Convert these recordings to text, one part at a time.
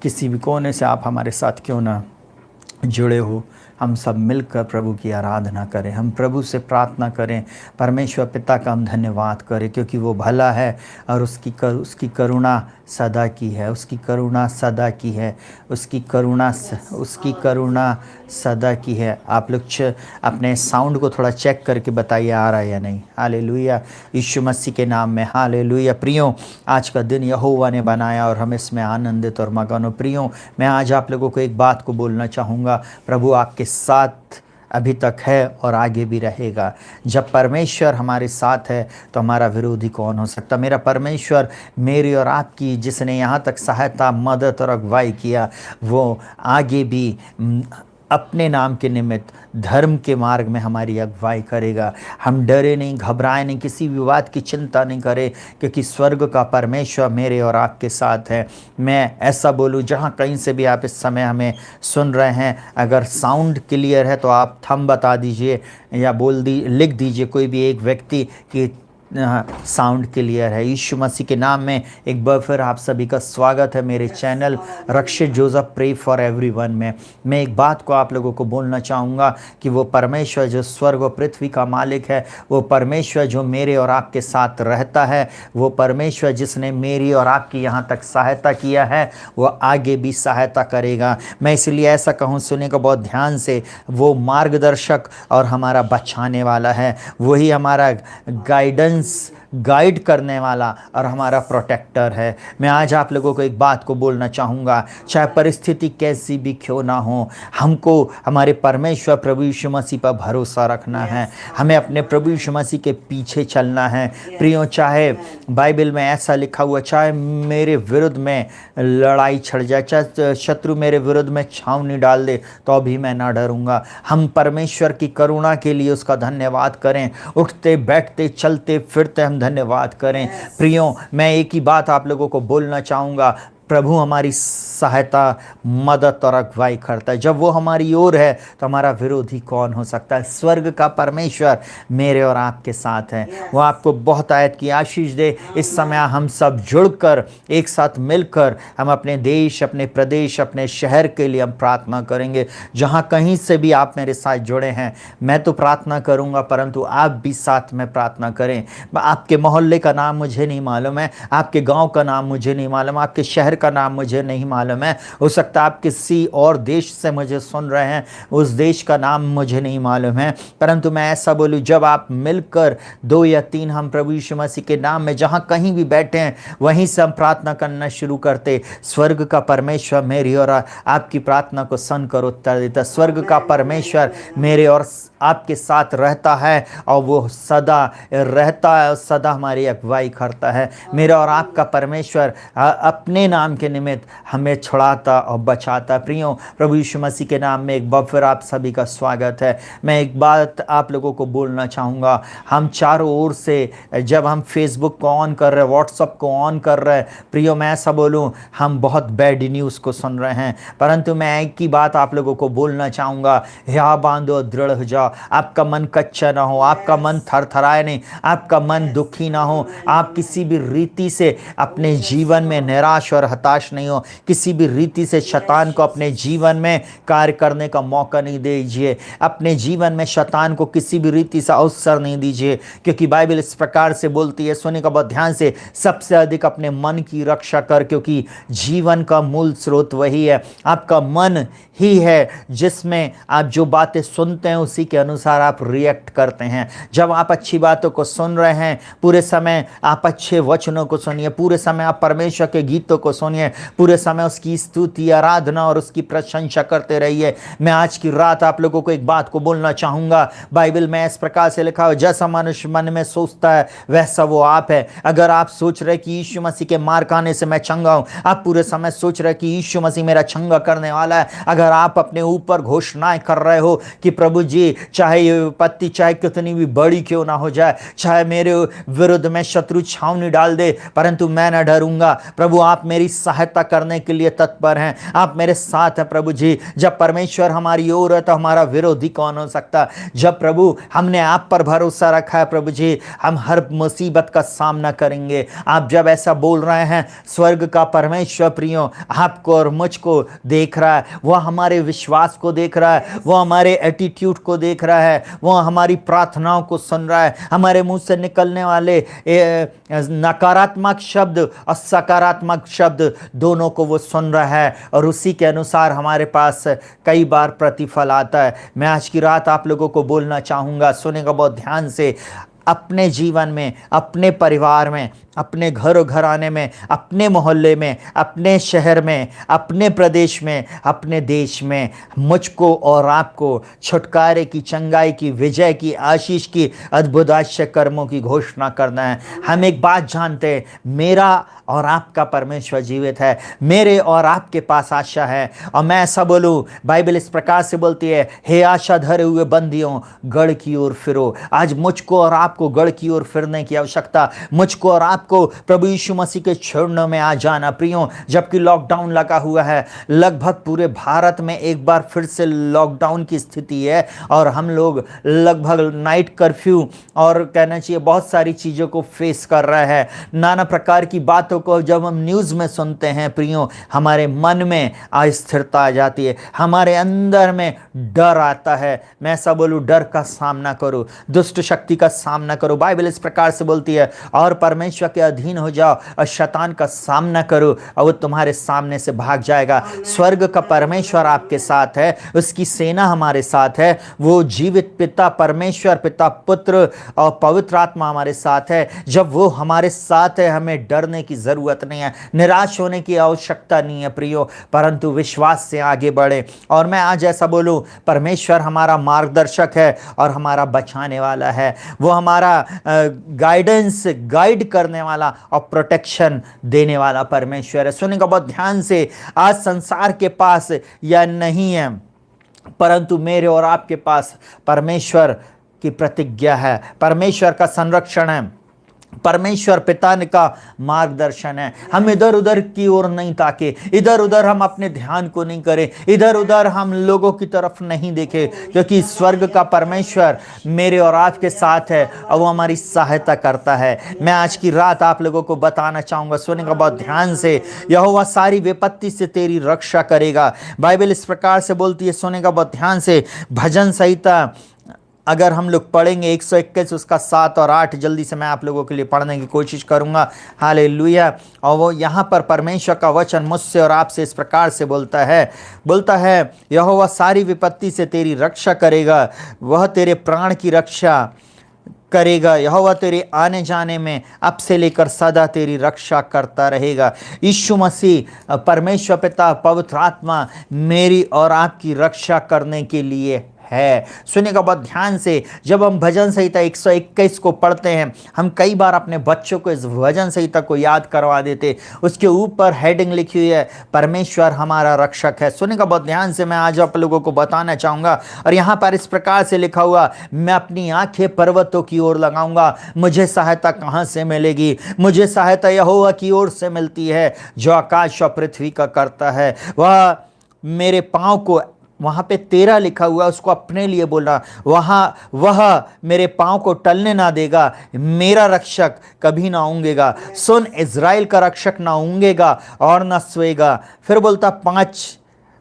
किसी भी कोने से आप हमारे साथ क्यों ना जुड़े हो, हम सब मिलकर प्रभु की आराधना करें, हम प्रभु से प्रार्थना करें, परमेश्वर पिता का हम धन्यवाद करें, क्योंकि वो भला है और उसकी करुणा सदा की है, उसकी करुणा सदा की है, उसकी करुणा सदा की है। आप लोग अपने साउंड को थोड़ा चेक करके बताइए आ रहा है या नहीं। हालेलुया, यीशु मसीह के नाम में हालेलुया। प्रियो, आज का दिन यहोवा ने बनाया और हम इसमें आनंदित और मगन हो। प्रियो, मैं आज आप लोगों को एक बात को बोलना चाहूँगा, प्रभु आपके साथ अभी तक है और आगे भी रहेगा। जब परमेश्वर हमारे साथ है तो हमारा विरोधी कौन हो सकता। मेरा परमेश्वर मेरी और आपकी, जिसने यहाँ तक सहायता, मदद और अगुवाई किया, वो आगे भी अपने नाम के निमित्त धर्म के मार्ग में हमारी अगुवाई करेगा। हम डरे नहीं, घबराए नहीं, किसी विवाद की चिंता नहीं करें, क्योंकि स्वर्ग का परमेश्वर मेरे और आपके साथ है। मैं ऐसा बोलूं, जहां कहीं से भी आप इस समय हमें सुन रहे हैं, अगर साउंड क्लियर है तो आप थंब बता दीजिए या लिख दीजिए कोई भी एक व्यक्ति कि साउंड क्लियर है। यीशु मसीह के नाम में एक बार फिर आप सभी का स्वागत है मेरे channel Rakshit Joseph pray for everyone में। मैं एक बात को आप लोगों को बोलना चाहूँगा कि वो परमेश्वर जो स्वर्ग और पृथ्वी का मालिक है, वो परमेश्वर जो मेरे और आपके साथ रहता है, वो परमेश्वर जिसने मेरी और आपकी यहाँ तक सहायता किया है, वो आगे भी सहायता करेगा। मैं इसलिए ऐसा कहूँ, सुने को बहुत ध्यान से, वो मार्गदर्शक और हमारा बचाने वाला है, वही हमारा गाइड करने वाला और हमारा प्रोटेक्टर है। मैं आज आप लोगों को एक बात को बोलना चाहूँगा, चाहे परिस्थिति कैसी भी क्यों ना हो, हमको हमारे परमेश्वर प्रभु यीशु मसीह पर भरोसा रखना है, हमें अपने प्रभु यीशु मसीह के पीछे चलना है। प्रियो, चाहे बाइबल में ऐसा लिखा हुआ, चाहे मेरे विरुद्ध में लड़ाई छिड़ जाए, चाहे शत्रु मेरे विरुद्ध में छावनी डाल दे, तो भी मैं ना डरूंगा। हम परमेश्वर की करुणा के लिए उसका धन्यवाद करें, उठते बैठते चलते फिरते हम धन्यवाद करें। प्रियो, मैं एक ही बात आप लोगों को बोलना चाहूँगा, प्रभु हमारी सहायता, मदद और अगुवाई करता है। जब वो हमारी ओर है तो हमारा विरोधी कौन हो सकता है। स्वर्ग का परमेश्वर मेरे और आपके साथ है, वो आपको बहुत आयत की आशीष दे। इस समय हम सब जुड़कर एक साथ मिलकर हम अपने देश, अपने प्रदेश, अपने शहर के लिए हम प्रार्थना करेंगे। जहाँ कहीं से भी आप मेरे साथ जुड़े हैं, मैं तो प्रार्थना करूँगा, परंतु आप भी साथ में प्रार्थना करें। आपके मोहल्ले का नाम मुझे नहीं मालूम है, आपके गाँव का नाम मुझे नहीं मालूम, आपके शहर का नाम मुझे नहीं मालूम है, हो सकता है आप किसी और देश से मुझे सुन रहे हैं, उस देश का नाम मुझे नहीं मालूम है, परंतु मैं ऐसा बोलूं, जब आप मिलकर 2 या 3 हम प्रभु यीशु मसीह के नाम में जहां कहीं भी बैठे हैं, वहीं से हम प्रार्थना करना शुरू करते, स्वर्ग का परमेश्वर मेरी और आपकी प्रार्थना को सुनकर उत्तर देता। स्वर्ग का परमेश्वर मेरे और आपके साथ रहता है और वो सदा रहता है और सदा हमारी अगुवाई करता है। मेरा और आपका परमेश्वर अपने नाम के निमित्त हमें छुड़ाता और बचाता। प्रियो, प्रभु यीशु मसीह के नाम में एक बार फिर आप सभी का स्वागत है। मैं एक बात आप लोगों को बोलना चाहूँगा, हम चारों ओर से जब हम फेसबुक को ऑन कर रहे हैं, व्हाट्सअप को ऑन कर रहे हैं, प्रियो मैं ऐसा बोलूँ, हम बहुत बैड न्यूज़ को सुन रहे हैं, परंतु मैं एक ही बात आप लोगों को बोलना चाहूँगा, या बांधो दृढ़ हो जाओ। आपका मन कच्चा ना हो, आपका मन थरथराए नहीं, आपका मन दुखी ना हो, आप किसी भी रीति से अपने जीवन में निराश और हताश नहीं हो, किसी भी रीति से शैतान को अपने जीवन में कार्य करने का मौका नहीं दीजिए, अपने जीवन में शैतान को किसी भी रीति से अवसर नहीं दीजिए, क्योंकि बाइबल इस प्रकार से बोलती है, सुने का बहुत ध्यान से, सबसे अधिक अपने मन की रक्षा कर, क्योंकि जीवन का मूल स्रोत वही है। आपका मन ही है जिसमें आप जो बातें सुनते हैं उसी के अनुसार आप रिएक्ट करते हैं। जब आप अच्छी बातों को सुन रहे हैं, पूरे समय आप अच्छे वचनों को सुनिए, पूरे समय आप परमेश्वर के गीतों को सुनिए, पूरे समय उसकी स्तुति, आराधना और उसकी प्रशंसा करते रहिए। मैं आज की रात आप लोगों को एक बात को बोलना चाहूँगा, बाइबल में इस प्रकार से लिखा है, जैसा मनुष्य मन में सोचता है वैसा वो आप है। अगर आप सोच रहे कि यीशु मसीह के मार खाने से मैं चंगा हूँ, आप पूरे समय सोच रहे कि यीशु मसीह मेरा चंगा करने वाला है, अगर आप अपने ऊपर घोषणाएं कर रहे हो कि प्रभु जी, चाहे ये विपत्ति चाहे कितनी भी बड़ी क्यों ना हो जाए, चाहे मेरे विरुद्ध में शत्रु छावनी डाल दे, परंतु मैं न डरूंगा, प्रभु आप मेरी सहायता करने के लिए तत्पर हैं। आप मेरे साथ हैं प्रभु जी। जब परमेश्वर हमारी ओर है तो हमारा विरोधी कौन हो सकता। जब प्रभु हमने आप पर भरोसा रखा है प्रभु जी, हम हर मुसीबत का सामना करेंगे। आप जब ऐसा बोल रहे हैं, स्वर्ग का परमेश्वर प्रियो आपको और मुझको देख रहा है, वह हमारे विश्वास को देख रहा है, वो हमारे एटीट्यूड को देख रहा है, वो हमारी प्रार्थनाओं को सुन रहा है, हमारे मुंह से निकलने वाले नकारात्मक शब्द और सकारात्मक शब्द दोनों को वो सुन रहा है, और उसी के अनुसार हमारे पास कई बार प्रतिफल आता है। मैं आज की रात आप लोगों को बोलना चाहूँगा, सुनेगा बहुत ध्यान से। अपने जीवन में, अपने परिवार में, अपने घराने में, अपने मोहल्ले में, अपने शहर में, अपने प्रदेश में, अपने देश में मुझको और आपको छुटकारे की, चंगाई की, विजय की, आशीष की, अद्भुत आश्चर्य कर्मों की घोषणा करना है। हम एक बात जानते हैं, मेरा और आपका परमेश्वर जीवित है, मेरे और आपके पास आशा है। और मैं ऐसा बोलूं, बाइबल इस प्रकार से बोलती है, हे आशा धरे हुए बंदियों, गढ़ की ओर फिरो। आज मुझको और आपको गढ़ की ओर फिरने की आवश्यकता, मुझको और आपको प्रभु यीशु मसीह के चरणों में आ जाना प्रियो। जबकि लॉकडाउन लगा हुआ है, लगभग पूरे भारत में एक बार फिर से लॉकडाउन की स्थिति है, और हम लोग लगभग नाइट कर्फ्यू और कहना चाहिए बहुत सारी चीज़ों को फेस कर रहे हैं। नाना प्रकार की बातों को जब हम न्यूज़ में सुनते हैं प्रियो, हमारे मन में अस्थिरता आ जाती है, हमारे अंदर में डर आता है। मैं ऐसा बोलूं, डर का सामना करो, दुष्ट शक्ति का सामना करो। बाइबल इस प्रकार से बोलती है, और परमेश्वर के अधीन हो जाओ और शैतान का सामना करो और वो तुम्हारे सामने से भाग जाएगा। स्वर्ग का परमेश्वर आपके साथ है, उसकी सेना हमारे साथ है, वो जीवित पिता परमेश्वर, पिता, पुत्र और पवित्र आत्मा हमारे साथ है। जब वो हमारे साथ है, हमें डरने की जरूरत नहीं है, निराश होने की आवश्यकता नहीं है प्रियो, परंतु विश्वास से आगे बढ़े। और मैं आज ऐसा बोलूं, परमेश्वर हमारा मार्गदर्शक है और हमारा बचाने वाला है, वो हमारा गाइडेंस, गाइड करने वाला और प्रोटेक्शन देने वाला परमेश्वर है। सुनेगा बहुत ध्यान से, आज संसार के पास या नहीं है, परंतु मेरे और आपके पास परमेश्वर की प्रतिज्ञा है, परमेश्वर का संरक्षण है, परमेश्वर पिता का मार्गदर्शन है। हम इधर उधर की ओर नहीं ताके, इधर उधर हम अपने ध्यान को नहीं करें, इधर उधर हम लोगों की तरफ नहीं देखें, क्योंकि स्वर्ग का परमेश्वर मेरे और आपके साथ है और वो हमारी सहायता करता है। मैं आज की रात आप लोगों को बताना चाहूँगा, सुनेगा बहुत ध्यान से, यहोवा सारी विपत्ति से तेरी रक्षा करेगा। बाइबल इस प्रकार से बोलती है, सुनेगा बहुत ध्यान से। भजन संहिता अगर हम लोग पढ़ेंगे 121 उसका 7 और 8, जल्दी से मैं आप लोगों के लिए पढ़ने की कोशिश करूंगा। हालेलुया। और वो यहाँ पर परमेश्वर का वचन मुझसे और आपसे इस प्रकार से बोलता है, यहोवा सारी विपत्ति से तेरी रक्षा करेगा, वह तेरे प्राण की रक्षा करेगा। यहोवा तेरे आने जाने में अब से लेकर सदा तेरी रक्षा करता रहेगा। यीशु मसीह, परमेश्वर पिता, पवित्र आत्मा मेरी और आपकी रक्षा करने के लिए है। सुनिएगा बहुत ध्यान से, जब हम भजन संहिता 121 को पढ़ते हैं, हम कई बार अपने बच्चों को इस भजन संहिता को याद करवा देते। उसके ऊपर हेडिंग लिखी हुई है, परमेश्वर हमारा रक्षक है। सुनिएगा बहुत ध्यान से, मैं आज आप लोगों को बताना चाहूँगा। और यहाँ पर इस प्रकार से लिखा हुआ, मैं अपनी आंखें पर्वतों की ओर लगाऊंगा, मुझे सहायता कहाँ से मिलेगी? मुझे सहायता यहोवा की ओर से मिलती है, जो आकाश और पृथ्वी का करता है। वह मेरे पाँव को, वहाँ पे तेरा लिखा हुआ, उसको अपने लिए बोलना, वह मेरे पाँव को टलने ना देगा, मेरा रक्षक कभी ना ऊँगेगा। सुन, इज़राइल का रक्षक ना ऊँगेगा और ना सोएगा। फिर बोलता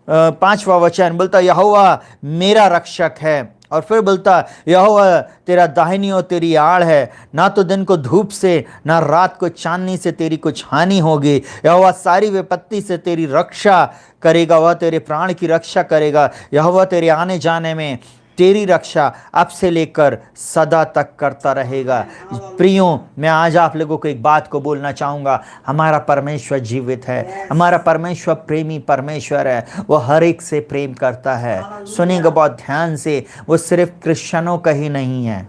पांचवा वचन बोलता, यहोवा मेरा रक्षक है। और फिर बोलता, यहोवा तेरा दाहिनी और तेरी आड़ है, ना तो दिन को धूप से ना रात को चांदनी से तेरी कुछ हानि होगी। यहोवा सारी विपत्ति से तेरी रक्षा करेगा, वह तेरे प्राण की रक्षा करेगा। यहोवा तेरे आने जाने में तेरी रक्षा अब से लेकर सदा तक करता रहेगा। प्रियो, मैं आज आप लोगों को एक बात को बोलना चाहूँगा, हमारा परमेश्वर जीवित है, हमारा परमेश्वर प्रेमी परमेश्वर है, वो हर एक से प्रेम करता है। सुनिएगा बहुत ध्यान से, वो सिर्फ क्रिश्चियनों का ही नहीं है,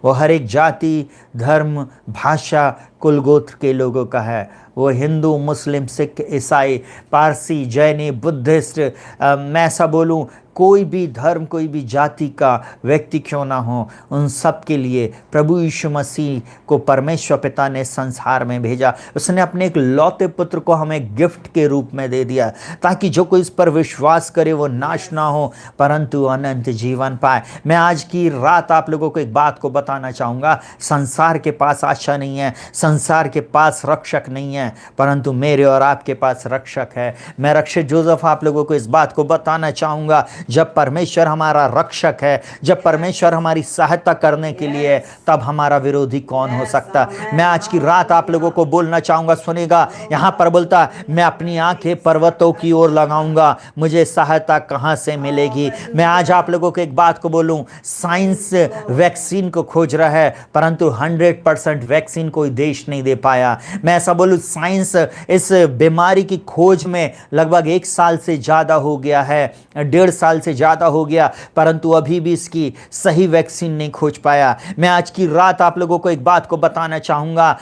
वो हर एक जाति, धर्म, भाषा, कुल गोत्र के लोगों का है। वो हिंदू, मुस्लिम, सिख, ईसाई, पारसी, जैनी, बुद्धिस्ट, मैं ऐसा बोलूं कोई भी धर्म, कोई भी जाति का व्यक्ति क्यों ना हो, उन सब के लिए प्रभु यीशु मसीह को परमेश्वर पिता ने संसार में भेजा। उसने अपने एक लौते पुत्र को हमें गिफ्ट के रूप में दे दिया, ताकि जो कोई इस पर विश्वास करे वो नाश ना हो परंतु अनंत जीवन पाए। मैं आज की रात आप लोगों को एक बात को बताना चाहूँगा, संसार के पास आशा नहीं है, संसार के पास रक्षक नहीं है, परंतु मेरे और आपके पास रक्षक है। मैं रक्षक जोसेफ आप लोगों को इस बात को बताना चाहूँगा, जब परमेश्वर हमारा रक्षक है, जब परमेश्वर हमारी सहायता करने के लिए है, तब हमारा विरोधी कौन हो सकता। मैं आज की रात आप लोगों को बोलना चाहूँगा, सुनेगा, यहाँ पर बोलता मैं अपनी आंखें पर्वतों की ओर लगाऊंगा, मुझे सहायता कहाँ से मिलेगी। मैं आज आप लोगों को एक बात को बोलूं, साइंस वैक्सीन को खोज रहा है, परंतु 100% वैक्सीन कोई देश नहीं दे पाया। मैं ऐसा बोलूं, साइंस इस बीमारी की खोज में लगभग 1 साल से ज़्यादा हो गया है, 1.5 साल से ज़्यादा हो गया, परंतु अभी भी इसकी सही वैक्सीन नहीं खोज पाया। मैं आज की रात आप लोगों को एक बात को बताना चाहूँगा,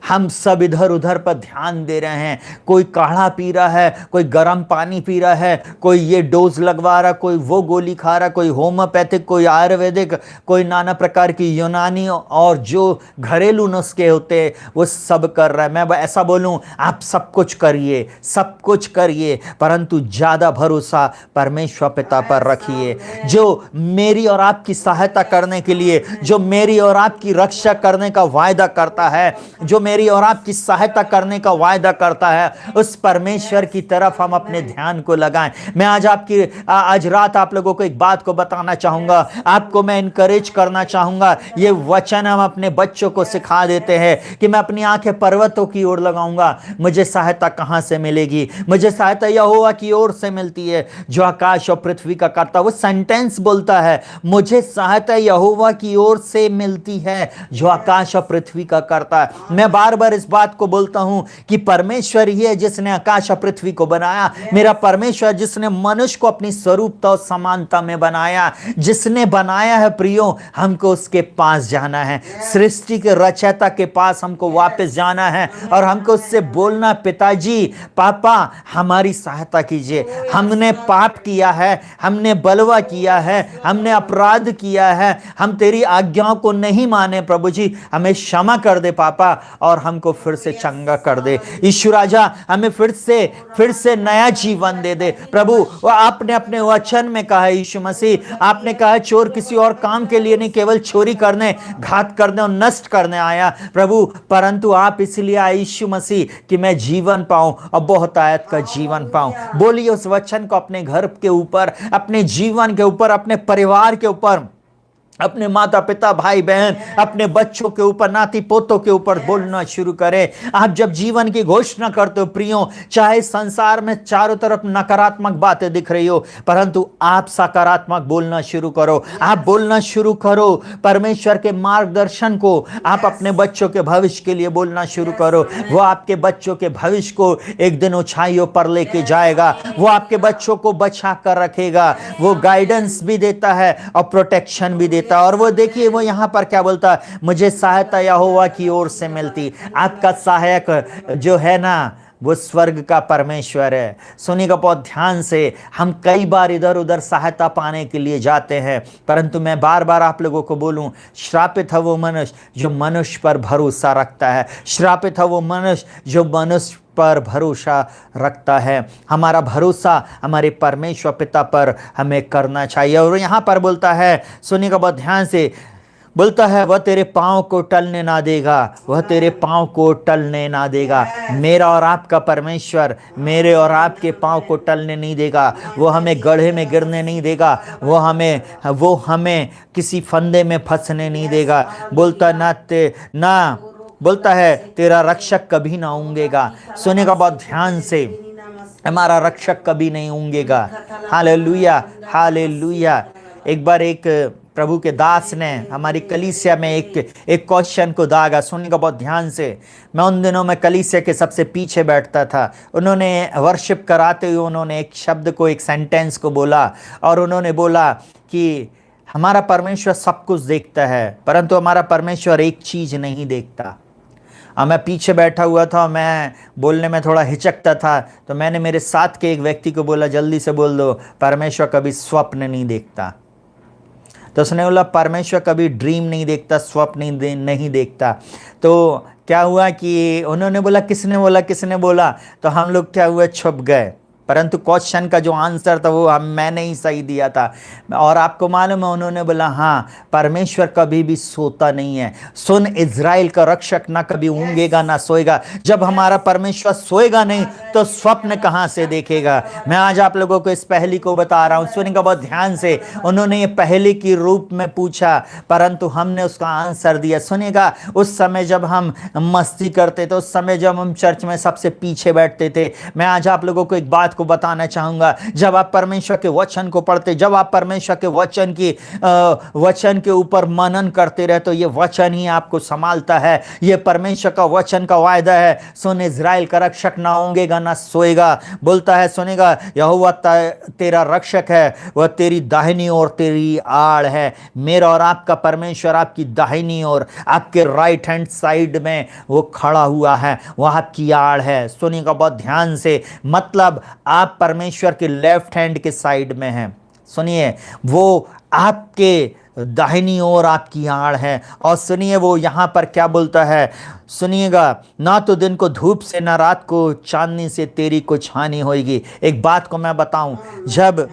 हम सब इधर उधर पर ध्यान दे रहे हैं, कोई काढ़ा पी रहा है, कोई गर्म पानी पी रहा है, कोई ये डोज लगवा रहा, कोई वो गोली खा रहा, कोई होम्योपैथिक, कोई आयुर्वेदिक, कोई नाना प्रकार की यूनानी और जो घरेलू नुस्खे होते हैं वो सब कर रहा है। मैं ऐसा बोलूं, आप सब कुछ करिए, सब कुछ करिए, परंतु ज़्यादा भरोसा परमेश्वर पिता पर रखिए, जो मेरी और आपकी सहायता करने के लिए, जो मेरी और आपकी रक्षा करने का वायदा करता है, जो मेरी और आपकी सहायता करने का वायदा करता है, उस परमेश्वर की तरफ हम अपने ध्यान को लगाएं। मैं आज रात आप लोगों को एक बात को बताना चाहूंगा, आपको मैं इनकरेज करना चाहूंगा। ये वचन हम अपने बच्चों को सिखा देते हैं कि मैं अपनी आंखें पर्वतों की ओर लगाऊंगा, मुझे सहायता कहां से मिलेगी, मुझे सहायता यहोवा की ओर से मिलती है जो आकाश और पृथ्वी का करता। वो सेंटेंस बोलता है, मुझे सहायता यहोवा की ओर से मिलती है जो आकाश और पृथ्वी का करता है। मैं बार बार इस बात को बोलता हूं कि परमेश्वर ही है जिसने आकाश और पृथ्वी को बनाया, मेरा परमेश्वर जिसने मनुष्य को अपनी स्वरूपता और समानता में बनाया, जिसने बनाया है प्रियो, हमको उसके पास जाना है, सृष्टि के रचयिता के पास हमको वापस जाना है और हमको उससे बोलना, पिताजी, पापा हमारी सहायता कीजिए, हमने पाप किया है, हमने बलवा किया है, हमने अपराध किया है, हम तेरी आज्ञाओं को नहीं माने, प्रभु जी हमें क्षमा कर दे पापा और हमको फिर से चंगा कर दे। यीशु राजा हमें फिर से नया जीवन दे दे। प्रभु आपने अपने वचन में कहा, यीशु मसीह आपने कहा चोर किसी और काम के लिए नहीं, केवल चोरी करने, घात करने और नष्ट करने आया प्रभु, परंतु आप इसलिए आए यीशु मसीह कि मैं जीवन पाऊं और बहुत आयत का जीवन पाऊं। बोलिए उस वचन को अपने घर के ऊपर, अपने जीवन के ऊपर, अपने परिवार के ऊपर, अपने माता पिता, भाई बहन, अपने बच्चों के ऊपर, नाती पोतों के ऊपर बोलना शुरू करें। आप जब जीवन की घोषणा करते हो प्रियो, चाहे संसार में चारों तरफ नकारात्मक बातें दिख रही हो, परंतु आप सकारात्मक बोलना शुरू करो। आप बोलना शुरू करो परमेश्वर के मार्गदर्शन को, आप अपने बच्चों के भविष्य के लिए बोलना शुरू करो। वो आपके बच्चों के भविष्य को एक दिन ऊंचाइयों पर लेके जाएगा, वो आपके बच्चों को बचा कर रखेगा, वो गाइडेंस भी देता है और प्रोटेक्शन भी देता। और वो देखिए वो यहां पर क्या बोलता है, मुझे सहायता यहोवा की ओर से मिलती। आपका सहायक जो है ना वो स्वर्ग का परमेश्वर है। सुनिएगा बहुत ध्यान से, हम कई बार इधर उधर सहायता पाने के लिए जाते हैं, परंतु मैं बार बार आप लोगों को बोलूं, श्रापित है वो मनुष्य जो मनुष्य पर भरोसा रखता है, श्रापित है वो मनुष्य जो मनुष्य पर भरोसा रखता है। हमारा भरोसा हमारे परमेश्वर पिता पर हमें करना चाहिए। और यहाँ पर बोलता है, सुनिएगा बहुत ध्यान से, बोलता है वह तेरे पाँव को टलने ना देगा, वह तेरे पाँव को टलने ना देगा। मेरा और आपका परमेश्वर मेरे और आपके पाँव को टलने नहीं देगा, वो हमें गड्ढे में गिरने नहीं देगा, वो हमें किसी फंदे में फंसने नहीं देगा। बोलता है तेरा रक्षक कभी ना ऊँगेगा। सुनेगा बहुत ध्यान से, हमारा रक्षक कभी नहीं ऊँगेगा। Hallelujah, hallelujah. एक बार एक प्रभु के दास ने हमारी कलीसिया में एक क्वेश्चन को दागा। सुनिएगा बहुत ध्यान से। मैं उन दिनों में कलीसिया के सबसे पीछे बैठता था। उन्होंने वर्शिप कराते हुए उन्होंने एक शब्द को, एक सेंटेंस को बोला, और उन्होंने बोला कि हमारा परमेश्वर सब कुछ देखता है, परंतु हमारा परमेश्वर एक चीज नहीं देखता। और मैं पीछे बैठा हुआ था, मैं बोलने में थोड़ा हिचकता था, तो मैंने मेरे साथ के एक व्यक्ति को बोला, जल्दी से बोल दो, परमेश्वर कभी स्वप्न नहीं देखता। तो उसने बोला, परमेश्वर कभी ड्रीम नहीं देखता, स्वप्न नहीं देखता। तो क्या हुआ कि उन्होंने बोला, किसने बोला, किसने बोला? तो हम लोग क्या हुआ, छुप गए। परंतु क्वेश्चन का जो आंसर था वो मैंने ही सही दिया था। और आपको मालूम है, उन्होंने बोला, हाँ, परमेश्वर कभी भी सोता नहीं है। सुन, इज़राइल का रक्षक ना कभी ऊँगेगा ना सोएगा। जब हमारा परमेश्वर सोएगा नहीं तो स्वप्न कहाँ से देखेगा? मैं आज आप लोगों को इस पहेली को बता रहा हूँ, सुनिएगा बहुत ध्यान से। उन्होंने ये पहेली की रूप में पूछा, परंतु हमने उसका आंसर दिया। सुनिएगा, उस समय जब हम मस्ती करते थे, उस समय जब हम चर्च में सबसे पीछे बैठते थे, मैं आज आप लोगों को एक बात को बताना चाहूंगा। जब आप परमेश्वर के वचन को पढ़ते, जब आप परमेश्वर के वचन के ऊपर मनन करते रहे, तो ये वचन ही आपको संभालता है। ये परमेश्वर का वचन का वायदा है। सुन, इज़राइल का रक्षक ना ऊँगेगा ना सोएगा। बोलता है, सुनेगा, यहोवा तेरा रक्षक है, वह तेरी दाहिनी ओर तेरी आड़ है। मेरा और आपका परमेश्वर आपकी दाहिनी ओर, आपके राइट हैंड साइड में वो खड़ा हुआ है, वह आपकी आड़ है। सुनिएगा बहुत ध्यान से, मतलब आप परमेश्वर के लेफ्ट हैंड के साइड में हैं। सुनिए, वो आपके दाहिनी ओर आपकी आड़ है। और सुनिए, वो यहाँ पर क्या बोलता है, सुनिएगा, ना तो दिन को धूप से ना रात को चांदनी से तेरी कुछ हानि होगी। एक बात को मैं बताऊं, जब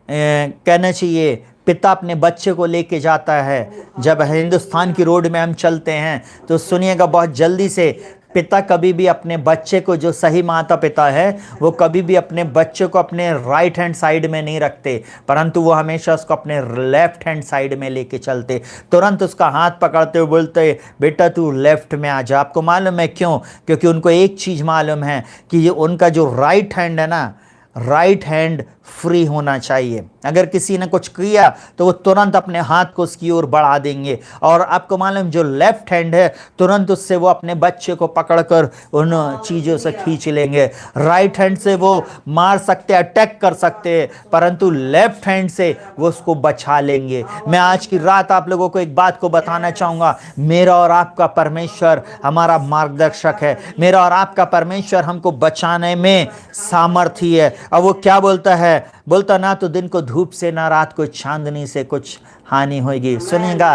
कहना चाहिए, पिता अपने बच्चे को लेके जाता है, जब हिंदुस्तान की रोड में हम चलते हैं, तो सुनिएगा बहुत जल्दी से, पिता कभी भी अपने बच्चे को, जो सही माता पिता है, वो कभी भी अपने बच्चे को अपने राइट हैंड साइड में नहीं रखते, परंतु वो हमेशा उसको अपने लेफ्ट हैंड साइड में लेके चलते। तुरंत उसका हाथ पकड़ते हुए बोलते, बेटा तू लेफ्ट में आ जा। आपको मालूम है क्यों? क्योंकि उनको एक चीज़ मालूम है कि ये उनका जो राइट हैंड है ना, राइट हैंड फ्री होना चाहिए। अगर किसी ने कुछ किया तो वो तुरंत अपने हाथ को उसकी ओर बढ़ा देंगे। और आपको मालूम, जो लेफ्ट हैंड है, तुरंत उससे वो अपने बच्चे को पकड़कर उन चीज़ों से खींच लेंगे। राइट हैंड से वो मार सकते, अटैक कर सकते हैं, परंतु लेफ्ट हैंड से वो उसको बचा लेंगे। मैं आज की रात आप लोगों को एक बात को बताना चाहूँगा, मेरा और आपका परमेश्वर हमारा मार्गदर्शक है। मेरा और आपका परमेश्वर हमको बचाने में सामर्थ्य है। अब वो क्या बोलता है? बोलता, ना तो दिन को धूप से ना रात को चांदनी से कुछ हानि होगी। सुनिएगा,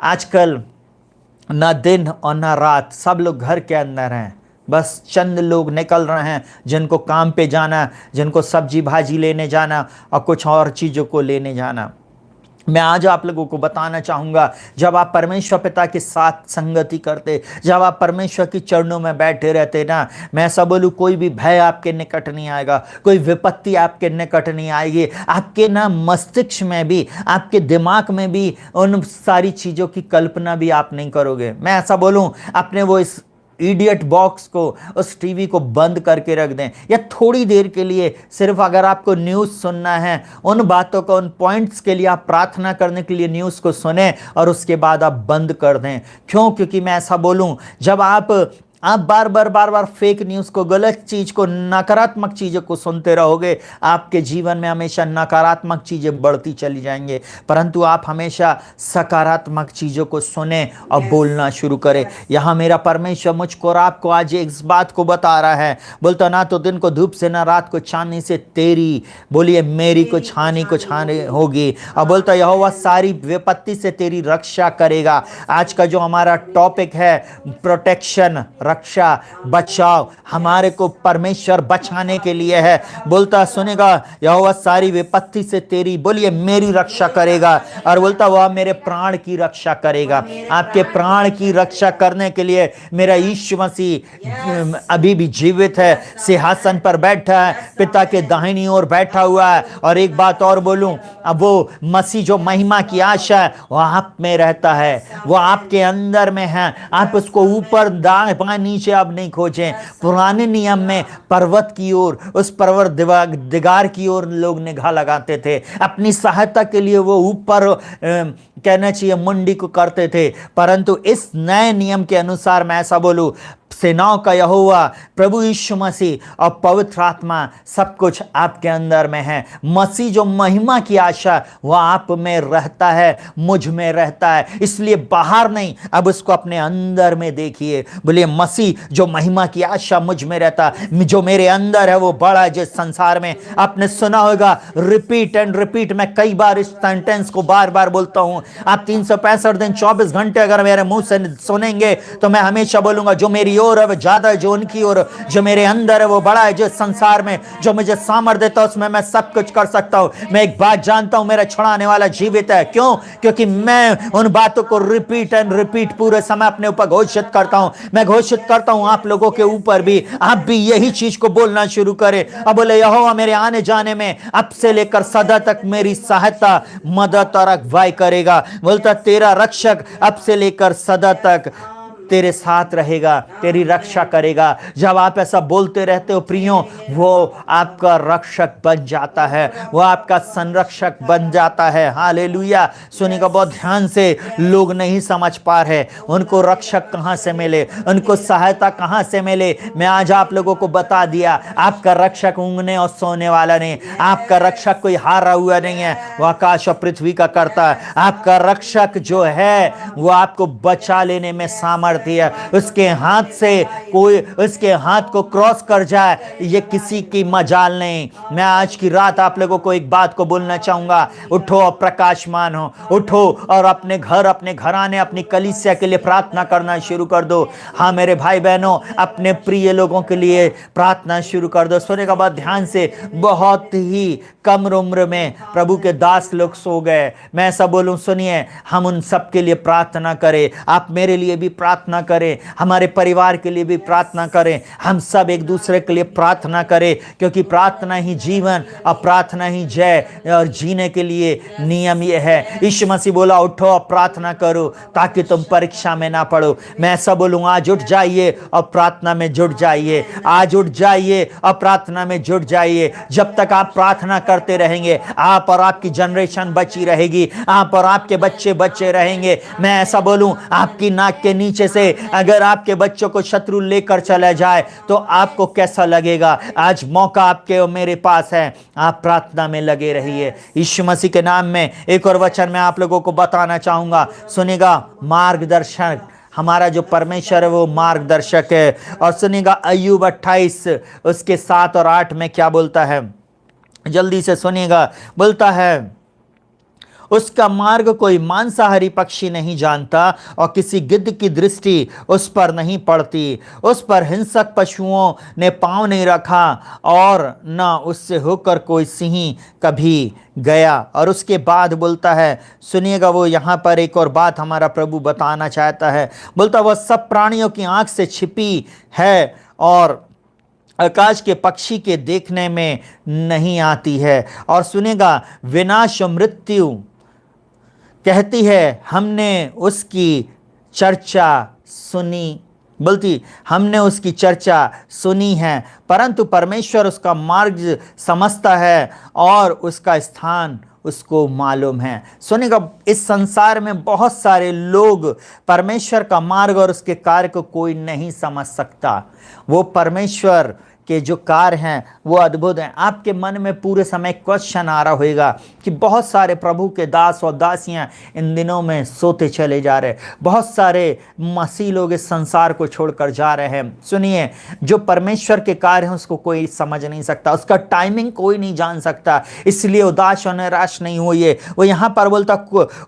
आजकल ना दिन और ना रात, सब लोग घर के अंदर हैं। बस चंद लोग निकल रहे हैं जिनको काम पे जाना, जिनको सब्जी भाजी लेने जाना और कुछ और चीज़ों को लेने जाना। मैं आज आप लोगों को बताना चाहूँगा, जब आप परमेश्वर पिता के साथ संगति करते, जब आप परमेश्वर की चरणों में बैठे रहते ना, मैं ऐसा बोलूँ, कोई भी भय आपके निकट नहीं आएगा, कोई विपत्ति आपके निकट नहीं आएगी। आपके ना मस्तिष्क में भी, आपके दिमाग में भी उन सारी चीज़ों की कल्पना भी आप नहीं करोगे। मैं ऐसा बोलूँ, अपने वो इस इडियट बॉक्स को, उस टीवी को बंद करके रख दें, या थोड़ी देर के लिए सिर्फ अगर आपको न्यूज़ सुनना है, उन बातों को, उन पॉइंट्स के लिए आप प्रार्थना करने के लिए न्यूज़ को सुने और उसके बाद आप बंद कर दें। क्यों? क्योंकि मैं ऐसा बोलूं, जब आप बार बार फेक न्यूज़ को, गलत चीज़ को, नकारात्मक चीज़ों को सुनते रहोगे, आपके जीवन में हमेशा नकारात्मक चीज़ें बढ़ती चली जाएंगे। परंतु आप हमेशा सकारात्मक चीज़ों को सुने और बोलना शुरू करें। यहाँ मेरा परमेश्वर मुझको और आपको आज इस बात को बता रहा है, बोलता, ना तो दिन को धूप से ना रात को चांदनी से तेरी, बोलिए मेरी कुछ हानि होगी। और बोलता, यहोवा सारी विपत्ति से तेरी रक्षा करेगा। आज का जो हमारा टॉपिक है, प्रोटेक्शन, रक्षा, बचाव, हमारे को परमेश्वर बचाने के लिए है। बोलता, सुनेगा, यहोवा सारी विपत्ति से तेरी, बोलिए मेरी रक्षा करेगा। और बोलता, वह मेरे प्राण की रक्षा करेगा। आपके प्राण की रक्षा करने के लिए मेरा यीशु मसीह अभी भी जीवित है, सिंहासन पर बैठा है, पिता के दाहिनी ओर बैठा हुआ है। और एक बात और बोलूं, अब वो मसीह जो महिमा की आशा है, वह आप में रहता है, वो आपके अंदर में है। आप उसको ऊपर दाएं बाएं नीचे अब नहीं खोजें। पुराने नियम में पर्वत की ओर, उस पर्वत दिगार की ओर लोग निगाह लगाते थे, अपनी सहायता के लिए वो ऊपर कहना चाहिए मुंडी को करते थे। परंतु इस नए नियम के अनुसार मैं ऐसा बोलूं, सेनाओं का यहोवा प्रभु यीशु मसीह और पवित्र आत्मा सब कुछ आपके अंदर में है। मसीह जो महिमा की आशा वह आप में रहता है, मुझ में रहता है, इसलिए बाहर नहीं, अब उसको अपने अंदर में देखिए। बोलिए मसीह जो महिमा की आशा मुझ में रहता, जो मेरे अंदर है वो बड़ा है जिस संसार में। आपने सुना होगा रिपीट एंड रिपीट, मैं कई बार इस सेंटेंस को बार बार बोलता हूं। आप 365 दिन 24 घंटे अगर मेरे मुंह से सुनेंगे तो मैं हमेशा बोलूंगा जो मेरी ओर है वो ज्यादा है जो उनकी ओर, जो मेरे अंदर है वो बड़ा है जिस संसार में। जो मुझे सामर्थ्य देता है उसमें मैं सब कुछ कर सकता हूं। मैं एक बात जानता हूं, मेरा छुड़ाने वाला जीवित है। क्यों? क्योंकि मैं उन बातों को रिपीट एंड रिपीट पूरे समय अपने ऊपर घोषित करता हूं। मैं घोषित करता हूं आप लोगों के ऊपर भी, आप भी यही चीज को बोलना शुरू करें। अब बोले यहोवा मेरे आने जाने में अब से लेकर सदा तक मेरी सहायता, मदद और अगुवाई करेगा। बोलता तेरा रक्षक अब से लेकर सदा तक तेरे साथ रहेगा, तेरी रक्षा करेगा। जब आप ऐसा बोलते रहते हो प्रियो, वो आपका रक्षक बन जाता है, वो आपका संरक्षक बन जाता है। हालेलुया। सुनिएगा बहुत ध्यान से, लोग नहीं समझ पा रहे उनको रक्षक कहां से मिले, उनको सहायता कहां से मिले। मैं आज आप लोगों को बता दिया, आपका रक्षक ऊँघने और सोने वाला नहीं, आपका रक्षक कोई हारा हुआ नहीं है, वो आकाश और पृथ्वी का करता है। आपका रक्षक जो है वो आपको बचा लेने में सामर्थ्य है। उसके हाथ से कोई उसके हाथ को क्रॉस कर जाए ये किसी की मजाल नहीं। मैं आज की रात आप लोगों को एक बात को बोलना चाहूंगा, उठो और प्रकाशमान हो, उठो और अपने घर, अपने घराने, अपनी कलीसिया के लिए प्रार्थना करना शुरू कर दो। हाँ मेरे भाई बहनों, अपने प्रिय लोगों के लिए प्रार्थना शुरू कर दो। सोने का बाद ध्यान से, बहुत ही कम उम्र में प्रभु के दास लोग सो गए। मैं ऐसा बोलूं, सुनिए, हम उन सब के लिए प्रार्थना करें। आप मेरे लिए भी प्रार्थना करें, हमारे परिवार के लिए भी प्रार्थना करें, हम सब एक दूसरे के लिए प्रार्थना करें, क्योंकि प्रार्थना ही जीवन और प्रार्थना ही जय और जीने के लिए नियम ये है। यीशु मसीह बोला उठो और प्रार्थना करो ताकि तुम परीक्षा में ना पड़ो। मैं ऐसा बोलूंगा, आज उठ जाइए और प्रार्थना में जुट जाइए, आज उठ जाइए और प्रार्थना में जुट जाइए। जब तक आप प्रार्थना करते रहेंगे, आप और आपकी जनरेशन बची रहेगी, आप और आपके बच्चे बच्चे रहेंगे। मैं ऐसा बोलूं, आपकी नाक के नीचे से अगर आपके बच्चों को शत्रु लेकर चला जाए तो आपको कैसा लगेगा? आज मौका आपके और मेरे पास है, आप प्रार्थना में लगे रहिए। यीशु मसीह के नाम में एक और वचन मैं आप लोगों को बताना चाहूंगा, सुनिएगा। मार्गदर्शक, हमारा जो परमेश्वर है वो मार्गदर्शक है। और सुनिएगा अय्यूब 28 उसके 7 और 8 में क्या बोलता है, जल्दी से सुनिएगा। बोलता है उसका मार्ग कोई मांसाहारी पक्षी नहीं जानता और किसी गिद्ध की दृष्टि उस पर नहीं पड़ती। उस पर हिंसक पशुओं ने पांव नहीं रखा और न उससे होकर कोई सिंह कभी गया। और उसके बाद बोलता है, सुनिएगा, वो यहाँ पर एक और बात हमारा प्रभु बताना चाहता है। बोलता वह सब प्राणियों की आंख से छिपी है और आकाश के पक्षी के देखने में नहीं आती है। और सुनेगा, विनाश और मृत्यु कहती है हमने उसकी चर्चा सुनी, बोलती हमने उसकी चर्चा सुनी है, परंतु परमेश्वर उसका मार्ग समझता है और उसका स्थान उसको मालूम है। सुनिएगा, इस संसार में बहुत सारे लोग परमेश्वर का मार्ग और उसके कार्य को कोई नहीं समझ सकता। वो परमेश्वर के जो कार्य हैं वो अद्भुत हैं। आपके मन में पूरे समय क्वेश्चन आ रहा होगा कि बहुत सारे प्रभु के दास और दासियां इन दिनों में सोते चले जा रहे हैं, बहुत सारे मसीह लोग इस संसार को छोड़कर जा रहे हैं। सुनिए, जो परमेश्वर के कार्य हैं उसको कोई समझ नहीं सकता, उसका टाइमिंग कोई नहीं जान सकता, इसलिए उदास और निराश नहीं होइए। वो यहाँ पर बोलता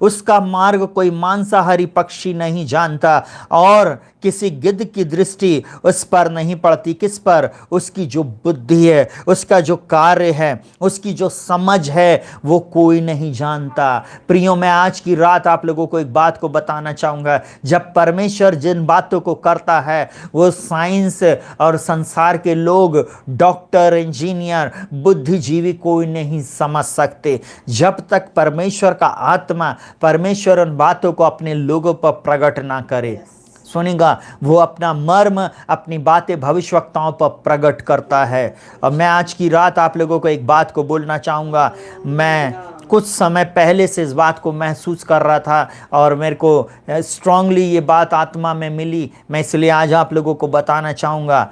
उसका मार्ग कोई मांसाहारी पक्षी नहीं जानता और किसी गिद्ध की दृष्टि उस पर नहीं पड़ती। किस पर? उसकी जो बुद्धि है, उसका जो कार्य है, उसकी जो समझ है, वो कोई नहीं जानता। प्रियो, मैं आज की रात आप लोगों को एक बात को बताना चाहूँगा, जब परमेश्वर जिन बातों को करता है वो साइंस और संसार के लोग, डॉक्टर, इंजीनियर, बुद्धिजीवी कोई नहीं समझ सकते। जब तक परमेश्वर का आत्मा, परमेश्वर उन बातों को अपने लोगों पर प्रकट ना करे। सुनिएगा, वो अपना मर्म, अपनी बातें भविष्यवक्ताओं पर प्रकट करता है। और मैं आज की रात आप लोगों को एक बात को बोलना चाहूँगा, मैं कुछ समय पहले से इस बात को महसूस कर रहा था और मेरे को स्ट्रांगली ये बात आत्मा में मिली। मैं इसलिए आज आप लोगों को बताना चाहूँगा।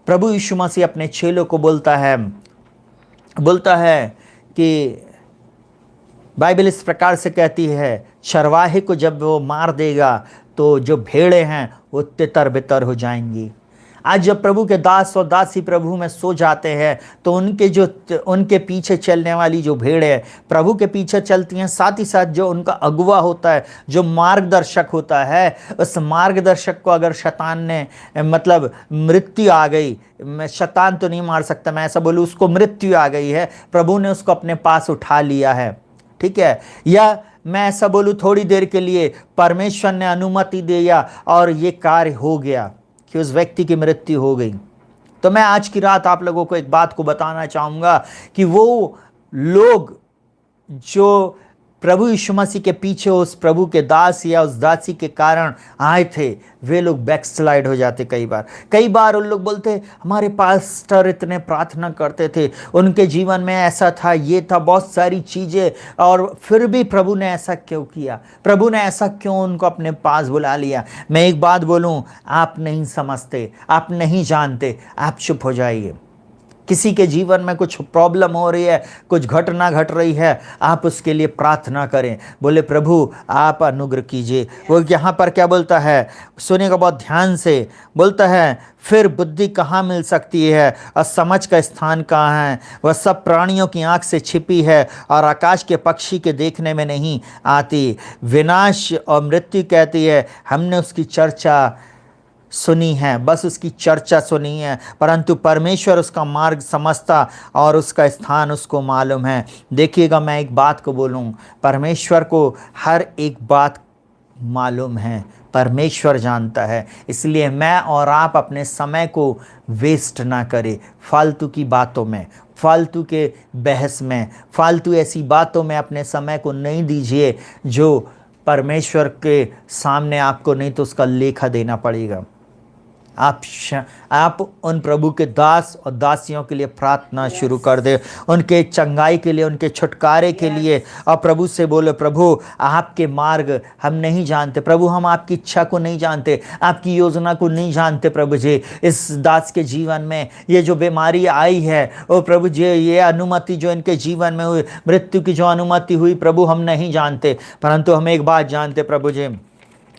प्रभु यीशु मसीह अपने चेलों को बोलता है कि बाइबल इस प्रकार से कहती है, चरवाहे को जब वो मार देगा तो जो भेड़ें हैं वो तितर बितर हो जाएंगी। आज जब प्रभु के दास और दासी प्रभु में सो जाते हैं तो उनके पीछे चलने वाली जो भेड़ें हैं प्रभु के पीछे चलती हैं, साथ ही साथ जो उनका अगुवा होता है, जो मार्गदर्शक होता है, उस मार्गदर्शक को अगर शैतान ने मतलब मृत्यु आ गई, मैं शैतान तो नहीं मार सकता, मैं ऐसा बोलूँ, उसको मृत्यु आ गई है, प्रभु ने उसको अपने पास उठा लिया है, ठीक है, या मैं ऐसा बोलूँ थोड़ी देर के लिए परमेश्वर ने अनुमति दिया और ये कार्य हो गया कि उस व्यक्ति की मृत्यु हो गई। तो मैं आज की रात आप लोगों को एक बात को बताना चाहूँगा कि वो लोग जो प्रभु यीशु मसीह के पीछे उस प्रभु के दास या उस दासी के कारण आए थे, वे लोग बैकस्लाइड हो जाते। कई बार उन लोग बोलते हमारे पास्टर इतने प्रार्थना करते थे, उनके जीवन में ऐसा था, ये था, बहुत सारी चीज़ें, और फिर भी प्रभु ने ऐसा क्यों किया, प्रभु ने ऐसा क्यों उनको अपने पास बुला लिया। मैं एक बात बोलूं, आप नहीं समझते, आप नहीं जानते, आप चुप हो जाइए। किसी के जीवन में कुछ प्रॉब्लम हो रही है, कुछ घटना घट रही है, आप उसके लिए प्रार्थना करें, बोले प्रभु आप अनुग्रह कीजिए। वो यहाँ पर क्या बोलता है, सुनिएगा बहुत ध्यान से, बोलता है फिर बुद्धि कहाँ मिल सकती है और समझ का स्थान कहाँ है। वह सब प्राणियों की आँख से छिपी है और आकाश के पक्षी के देखने में नहीं आती। विनाश और मृत्यु कहती है हमने उसकी चर्चा सुनी है, बस उसकी चर्चा सुनी है, परंतु परमेश्वर उसका मार्ग समझता और उसका स्थान उसको मालूम है। देखिएगा, मैं एक बात को बोलूं, परमेश्वर को हर एक बात मालूम है, परमेश्वर जानता है। इसलिए मैं और आप अपने समय को वेस्ट ना करें फालतू की बातों में, फालतू के बहस में, फालतू ऐसी बातों में अपने समय को नहीं दीजिए जो परमेश्वर के सामने आपको नहीं तो उसका लेखा देना पड़ेगा। आप उन प्रभु के दास और दासियों के लिए प्रार्थना शुरू कर दे, उनके चंगाई के लिए, उनके छुटकारे के लिए, और प्रभु से बोले प्रभु आपके मार्ग हम नहीं जानते, प्रभु हम आपकी इच्छा को नहीं जानते, आपकी योजना को नहीं जानते। प्रभु जी इस दास के जीवन में ये जो बीमारी आई है, ओ प्रभु जी ये अनुमति जो इनके जीवन में हुई, मृत्यु की जो अनुमति हुई, प्रभु हम नहीं जानते, परंतु हम एक बात जानते प्रभु जी,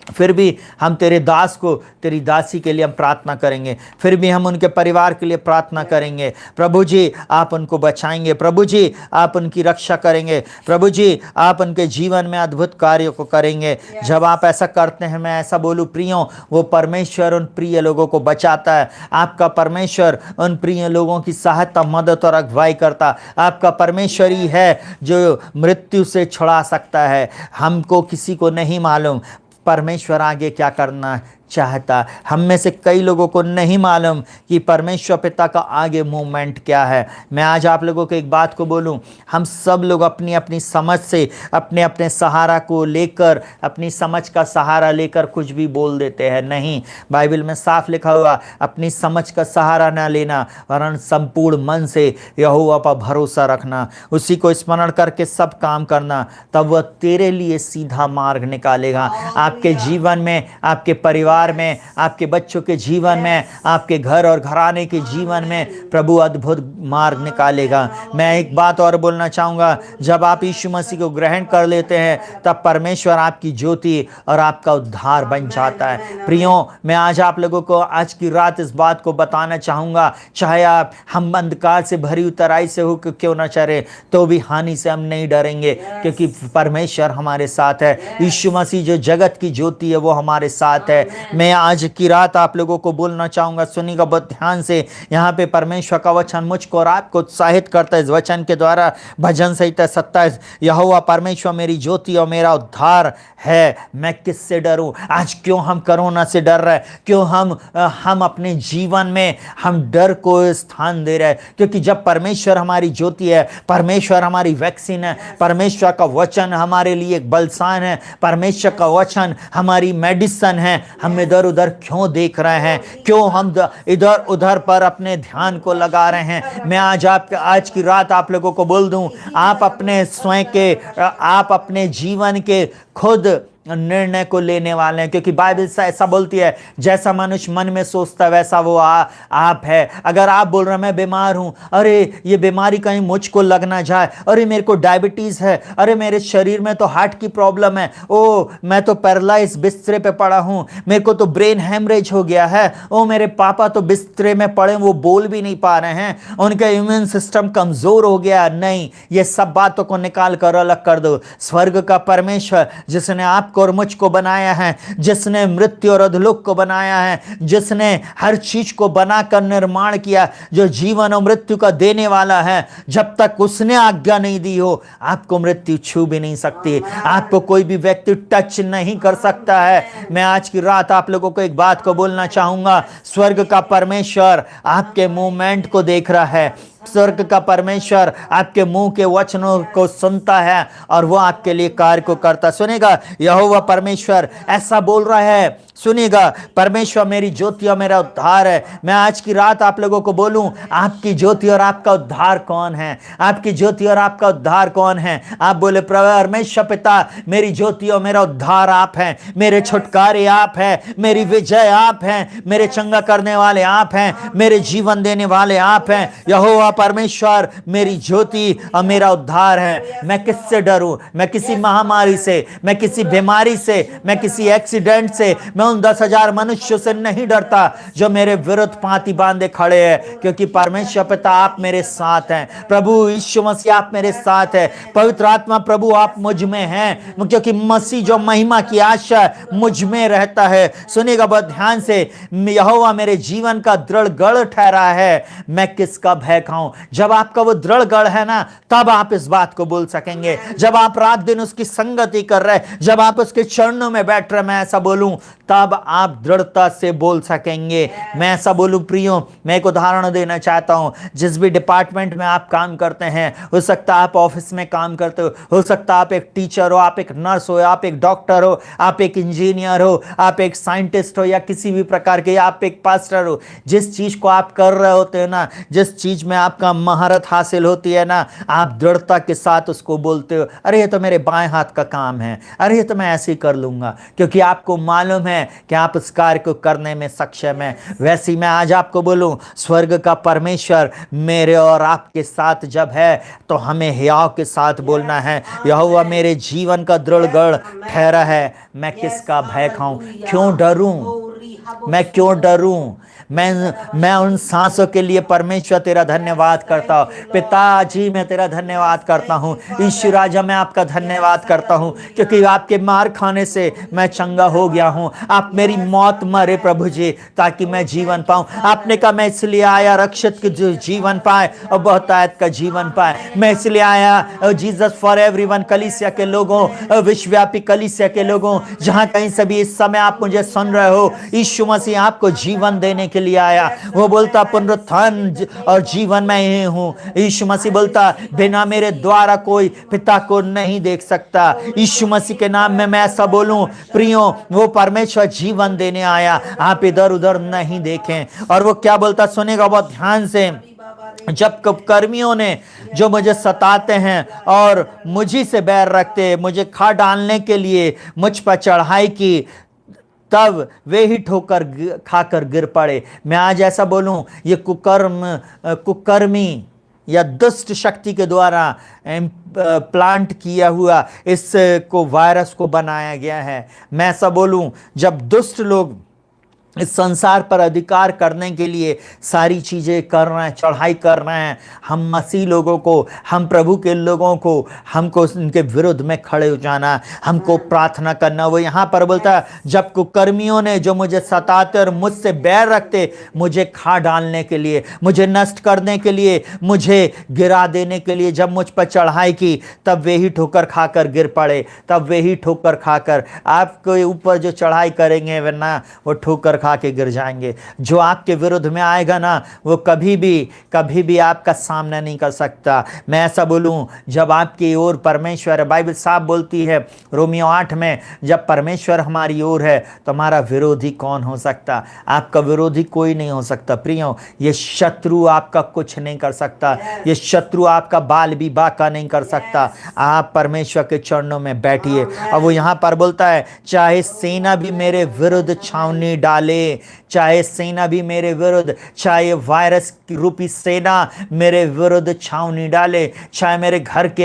फिर भी हम तेरे दास को, तेरी दासी के लिए हम प्रार्थना करेंगे, फिर भी हम उनके परिवार के लिए प्रार्थना करेंगे। प्रभु जी आप उनको बचाएंगे, प्रभु जी आप उनकी रक्षा करेंगे, प्रभु जी आप उनके जीवन में अद्भुत कार्यों को करेंगे। जब आप ऐसा करते हैं, मैं ऐसा बोलूँ प्रियों, वो परमेश्वर उन प्रिय लोगों को बचाता है। आपका परमेश्वर उन प्रिय लोगों की सहायता, मदद और अगुवाई करता। आपका परमेश्वर ही है जो मृत्यु से छुड़ा सकता है। हमको किसी को नहीं मालूम परमेश्वर आगे क्या करना चाहता। हम में से कई लोगों को नहीं मालूम कि परमेश्वर पिता का आगे मूवमेंट क्या है। मैं आज आप लोगों को एक बात को बोलूं, हम सब लोग अपनी अपनी समझ से, अपने अपने सहारा को लेकर, अपनी समझ का सहारा लेकर कुछ भी बोल देते हैं। नहीं, बाइबल में साफ लिखा हुआ अपनी समझ का सहारा ना लेना, वरन संपूर्ण मन से यहोवा पर भरोसा रखना, उसी को स्मरण करके सब काम करना, तब वह तेरे लिए सीधा मार्ग निकालेगा। आपके जीवन में, आपके परिवार में, आपके बच्चों के जीवन में, आपके घर और घराने के जीवन में प्रभु अद्भुत मार्ग निकालेगा। मैं एक बात और बोलना चाहूँगा, जब आप यीशु मसीह को ग्रहण कर लेते हैं तब परमेश्वर आपकी ज्योति और आपका उद्धार बन जाता है। प्रियों, मैं आज आप लोगों को आज की रात इस बात को बताना चाहूँगा, चाहे हम अंधकार से भरी उतराई से हो क्यों न चले, तो भी हानि से हम नहीं डरेंगे, क्योंकि परमेश्वर हमारे साथ है। यीशु मसीह जो जगत की ज्योति है वो हमारे साथ है। मैं आज की रात आप लोगों को बोलना चाहूँगा, सुनिएगा बहुत ध्यान से। यहाँ पे परमेश्वर का वचन मुझको और आपको उत्साहित करता है इस वचन के द्वारा। भजन संहिता 27, यहोवा परमेश्वर मेरी ज्योति और मेरा उद्धार है, मैं किससे डरूं। आज क्यों हम कोरोना से डर रहे हैं, क्यों हम अपने जीवन में हम डर को स्थान दे रहे हैं, क्योंकि जब परमेश्वर हमारी ज्योति है, परमेश्वर हमारी वैक्सीन है, परमेश्वर का वचन हमारे लिए एक बलसान है, परमेश्वर का वचन हमारी मेडिसिन है। हम हम इधर उधर क्यों देख रहे हैं, क्यों हम इधर उधर पर अपने ध्यान को लगा रहे हैं। मैं आज की रात आप लोगों को बोल दूं, आप अपने स्वयं के, आप अपने जीवन के खुद निर्णय को लेने वाले हैं, क्योंकि बाइबल ऐसा बोलती है, जैसा मनुष्य मन में सोचता है वैसा वो आप है। अगर आप बोल रहे हैं मैं बीमार हूं, अरे ये बीमारी कहीं मुझको लग ना जाए, अरे मेरे को डायबिटीज है, अरे मेरे शरीर में तो हार्ट की प्रॉब्लम है, ओ मैं तो पैरालाइज बिस्तरे पे पड़ा हूं, मेरे को तो ब्रेन हेमरेज हो गया है, ओ मेरे पापा तो बिस्तरे में पड़े, वो बोल भी नहीं पा रहे हैं, उनका इम्यून सिस्टम कमजोर हो गया। नहीं, ये सब बातों को निकाल कर अलग कर दो। स्वर्ग का परमेश्वर जिसने आप और मुझको बनाया है, जिसने मृत्यु और अधोलोक को बनाया है, जिसने हर चीज को बनाकर निर्माण किया, जो जीवन और मृत्यु का देने वाला है, जब तक उसने आज्ञा नहीं दी हो आपको मृत्यु छू भी नहीं सकती, आपको कोई भी व्यक्ति टच नहीं कर सकता है। मैं आज की रात आप लोगों को एक बात को बोलना चाहूंगा, स्वर्ग का परमेश्वर आपके मूवमेंट को देख रहा है, स्वर्ग का परमेश्वर आपके मुंह के वचनों को सुनता है और वो आपके लिए कार्य को करता। सुनेगा, यहोवा परमेश्वर ऐसा बोल रहा है, सुनिएगा, परमेश्वर मेरी ज्योति और मेरा उद्धार है। मैं आज की रात आप लोगों को बोलूं, आपकी ज्योति और आपका उद्धार कौन है? आपकी ज्योति और आपका उद्धार कौन है? आप बोले परमेश्वर पिता, मेरी ज्योति और मेरा उद्धार आप हैं, मेरे छुटकारे आप हैं, मेरी विजय आप हैं, मेरे चंगा करने वाले आप हैं, मेरे जीवन देने वाले आप हैं। यहोवा परमेश्वर मेरी ज्योति और मेरा उद्धार है। मैं किससे डरूं? मैं किसी महामारी से, मैं किसी बीमारी से, मैं किसी एक्सीडेंट से, मैं उन 10,000 मनुष्यों से नहीं डरता जो मेरे विरुद्ध पांति बांधे खड़े हैं, क्योंकि परमेश्वर पिता आप मेरे साथ हैं, प्रभु यीशु मसीह आप मेरे साथ है, पवित्र आत्मा प्रभु आप मुझ में हैं, क्योंकि मसीह जो महिमा की आशा मुझ में रहता है। सुनिएगा बहुत ध्यान से, यहोवा मेरे जीवन का दृढ़ गढ़ ठहरा है, मैं किसका भय खाऊं? जब आपका वो दृढ़ गढ़ है ना, तब आप इस बात को बोल सकेंगे। जब आप रात दिन उसकी संगति कर रहे, जब आप उसके चरणों में बैठ रहे, मैं ऐसा बोलूं, तब आप दृढ़ता से बोल सकेंगे। मैं ऐसा बोलूं प्रियो, मैं एक उदाहरण देना चाहता हूं। जिस भी डिपार्टमेंट में आप काम करते हैं, हो सकता है आप ऑफिस में काम करते हो सकता है आप एक टीचर हो, आप एक नर्स हो, आप एक डॉक्टर हो, आप एक इंजीनियर हो, आप एक साइंटिस्ट हो, या किसी भी प्रकार के, आप एक पास्टर हो। जिस चीज को आप कर रहे होते हैं ना, जिस चीज में आपका महारत हासिल होती है ना, आप दृढ़ता के साथ उसको बोलते हो, अरे ये तो मेरे बाएं हाथ का काम है, अरे ये तो मैं ऐसे ही कर लूंगा, क्योंकि आपको मालूम है कि आप उस कार्य को करने में सक्षम है। वैसे ही मैं आज आपको बोलूं, स्वर्ग का परमेश्वर मेरे और आपके साथ जब है, तो हमें हियाव के साथ बोलना है, यहोवा मेरे जीवन का दृढ़ गढ़ ठहरा है, मैं किसका भय खाऊं? क्यों डरूं? मैं क्यों डरूं? मैं उन सांसों के लिए परमेश्वर तेरा धन्यवाद करता हूँ। पिताजी मैं तेरा धन्यवाद करता हूँ। ईश्वर राजा मैं आपका धन्यवाद करता हूँ, क्योंकि आपके मार खाने से मैं चंगा हो गया हूँ। आप मेरी मौत मरे प्रभु जी, ताकि मैं जीवन पाऊँ। आपने कहा मैं इसलिए आया रक्षित के जीवन पाए और बहुतायत का जीवन पाए। मैं इसलिए आया जीसस फॉर एवरीवन, कलीसिया के लोगों, विश्वव्यापी कलीसिया के लोगों, जहाँ कहीं से भी इस समय आप मुझे सुन रहे हो, यीशु मसीह आपको जीवन देने के लिए आया। वो बोलता पुनरुत्थान और जीवन मैं ही हूँ। यीशु मसीह बोलता बिना मेरे द्वारा कोई पिता को नहीं देख सकता। यीशु मसीह के नाम में मैं ऐसा बोलूं प्रियो, वो परमेश्वर जीवन देने आया, आप इधर उधर नहीं देखें। और वो क्या बोलता सुनेगा बहुत ध्यान से, जब कुकर्मियों ने जो मुझे सताते हैं और मुझी से बैर रखते, मुझे खा डालने के लिए मुझ पर चढ़ाई की, तब वे ही ठोकर खाकर गिर पड़े। मैं आज ऐसा बोलूं, ये कुकर्मी या दुष्ट शक्ति के द्वारा प्लांट किया हुआ इसको वायरस को बनाया गया है। मैं ऐसा बोलूं, जब दुष्ट लोग इस संसार पर अधिकार करने के लिए सारी चीज़ें कर रहे हैं, चढ़ाई कर रहे हैं, हम मसीह लोगों को, हम प्रभु के लोगों को, हमको उनके विरुद्ध में खड़े हो जाना, हमको प्रार्थना करना। वो यहाँ पर बोलता है, जब कुकर्मियों ने जो मुझे सताते और मुझसे बैर रखते, मुझे खा डालने के लिए, मुझे नष्ट करने के लिए, मुझे गिरा देने के लिए जब मुझ पर चढ़ाई की, तब वे ही ठोकर खाकर गिर पड़े। तब वे ही ठोकर खाकर, आपके ऊपर जो चढ़ाई करेंगे वरना वो ठोकर खा के गिर जाएंगे। जो आपके विरुद्ध में आएगा ना, वो कभी भी आपका सामना नहीं कर सकता। मैं ऐसा बोलूं, जब आपकी ओर परमेश्वर है, बाइबल साफ बोलती है रोमियो 8 में, जब परमेश्वर हमारी ओर है तो हमारा विरोधी कौन हो सकता? आपका विरोधी कोई नहीं हो सकता प्रियो। ये शत्रु आपका कुछ नहीं कर सकता, ये शत्रु आपका बाल भी बाका नहीं कर सकता। आप परमेश्वर के चरणों में बैठिए। अब वो यहाँ पर बोलता है, चाहे सेना भी मेरे विरुद्ध छावनी डाले, चाहे सेना भी मेरे विरुद्ध, चाहे वायरस रूपी सेना मेरे विरुद्ध छावनी डाले, चाहे मेरे घर के